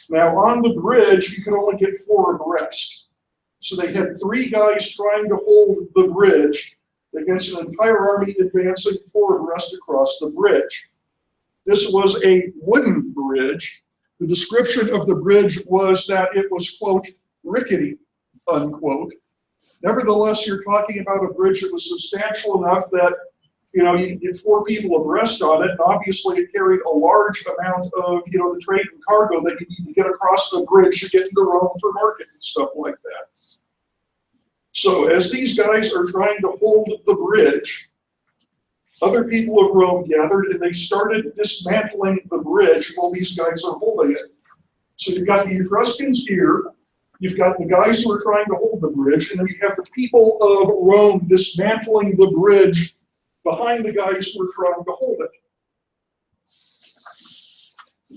Now, on the bridge, you could only get 4 abreast. So they had 3 guys trying to hold the bridge against an entire army advancing 4 abreast across the bridge. This was a wooden bridge. The description of the bridge was that it was, quote, rickety, unquote. Nevertheless, you're talking about a bridge that was substantial enough that, you know, you get 4 people abreast on it, and obviously it carried a large amount of, you know, the trade and cargo that you need to get across the bridge to get to Rome for market and stuff like that. So as these guys are trying to hold the bridge, other people of Rome gathered and they started dismantling the bridge while these guys are holding it. So you've got the Etruscans here, You've got the guys who are trying to hold the bridge, and then you have the people of Rome dismantling the bridge behind the guys who are trying to hold it.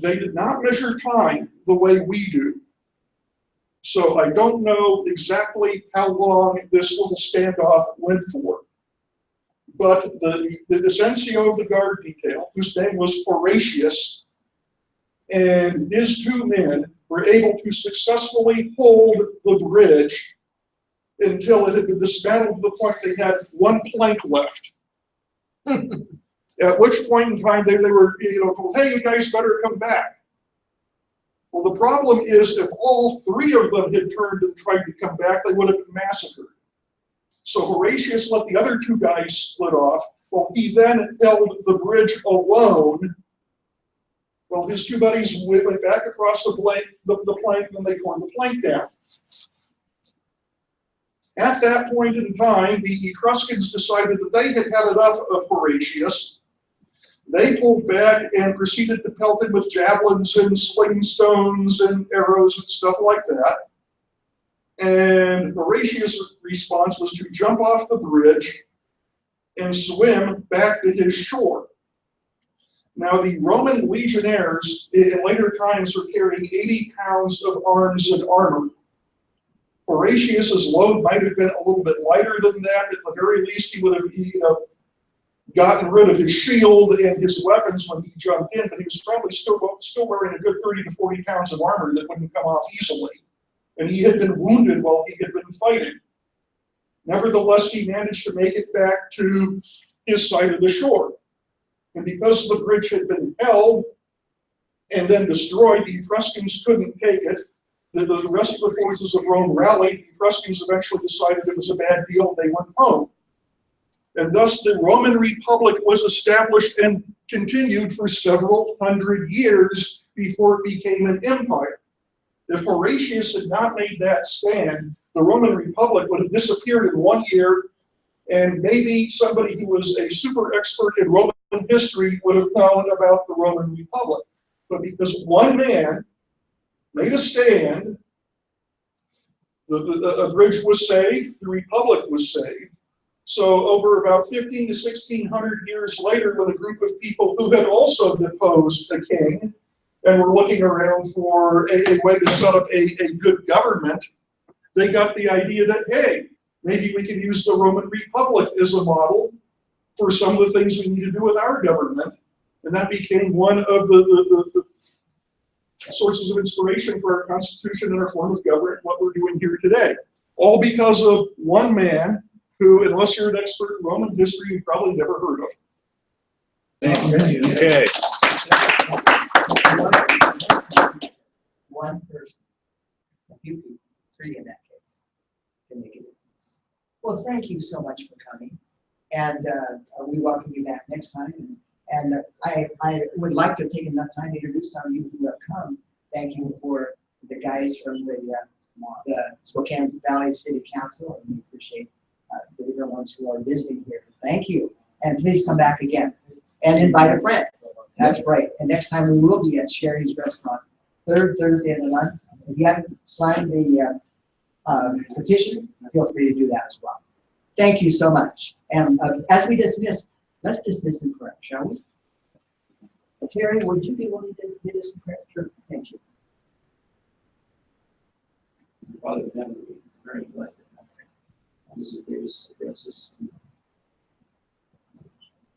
They did not measure time the way we do. So I don't know exactly how long this little standoff went for. But this NCO of the guard detail, whose name was Horatius, and his 2 men were able to successfully hold the bridge until it had been dismantled to the point they had 1 plank left. At which point in time they were, told, hey, you guys better come back. Well, the problem is if all 3 of them had turned and tried to come back, they would have been massacred. So Horatius let the other 2 guys split off, while he then held the bridge alone. Well, his 2 buddies went back across the plank, and then they tore the plank down. At that point in time, the Etruscans decided that they had had enough of Horatius. They pulled back and proceeded to pelt him with javelins and sling stones and arrows and stuff like that. And Horatius' response was to jump off the bridge and swim back to his shore. Now, the Roman legionnaires in later times were carrying 80 pounds of arms and armor. Horatius's load might have been a little bit lighter than that. At the very least, he would have gotten rid of his shield and his weapons when he jumped in, but he was probably still wearing a good 30 to 40 pounds of armor that wouldn't come off easily. And he had been wounded while he had been fighting. Nevertheless, he managed to make it back to his side of the shore. And because the bridge had been held and then destroyed, the Etruscans couldn't take it. The rest of the forces of Rome rallied. The Etruscans eventually decided it was a bad deal. They went home. And thus the Roman Republic was established and continued for several hundred years before it became an empire. If Horatius had not made that stand, the Roman Republic would have disappeared in 1 year, and maybe somebody who was a super expert in Roman history would have known about the Roman Republic. But because 1 man made a stand, the bridge was saved, the Republic was saved. So over about 15 to 1600 years later, when a group of people who had also deposed a king and were looking around for a way to set up a good government, they got the idea that, hey, maybe we can use the Roman Republic as a model for some of the things we need to do with our government. And that became one of the sources of inspiration for our Constitution and our form of government, what we're doing here today. All because of 1 man who, unless you're an expert in Roman history, you've probably never heard of. Thank you. Okay. 1 person, a few people, 3 in that case, can make a difference. Well, thank you so much for coming, and we welcome you back next time. And I would like to take enough time to introduce some of you who have come. Thank you for the guys from the Spokane Valley City Council, and we appreciate the different ones who are visiting here. Thank you, and please come back again and invite a friend. That's great. And next time we will be at Sherry's Restaurant, 3rd Thursday of the month. If you haven't signed the petition, feel free to do that as well. Thank you so much. And as we dismiss, let's dismiss in prayer, shall we? Terry, would you be willing to lead us in prayer? Sure. Thank you. Father in heaven, we're very glad that Mrs. Davis addresses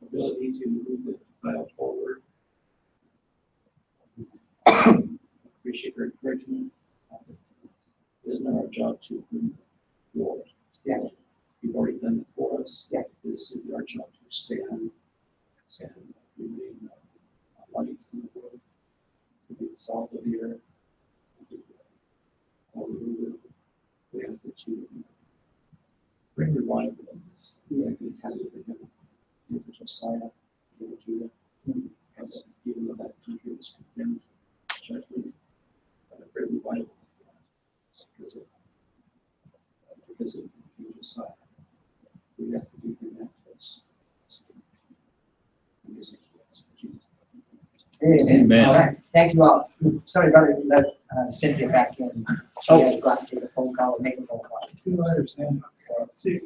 ability to move the file forward. Appreciate her encouragement. It is not our job to move forward. Yeah. You've already done it for us. Yeah. This is our job to stand and remain light in the world, to be the salt of the earth. Hallelujah. We ask that you bring revival in this. Yeah, we have it in heaven. Is it Josiah, Judah, even though that country was condemned judgment, but a great revival because of Josiah. We ask that you bring that to us. Amen. Amen. All right. Thank you all. Sorry about that Cynthia back in. She had to go out and take a phone call or make a phone call. See, I understand. See,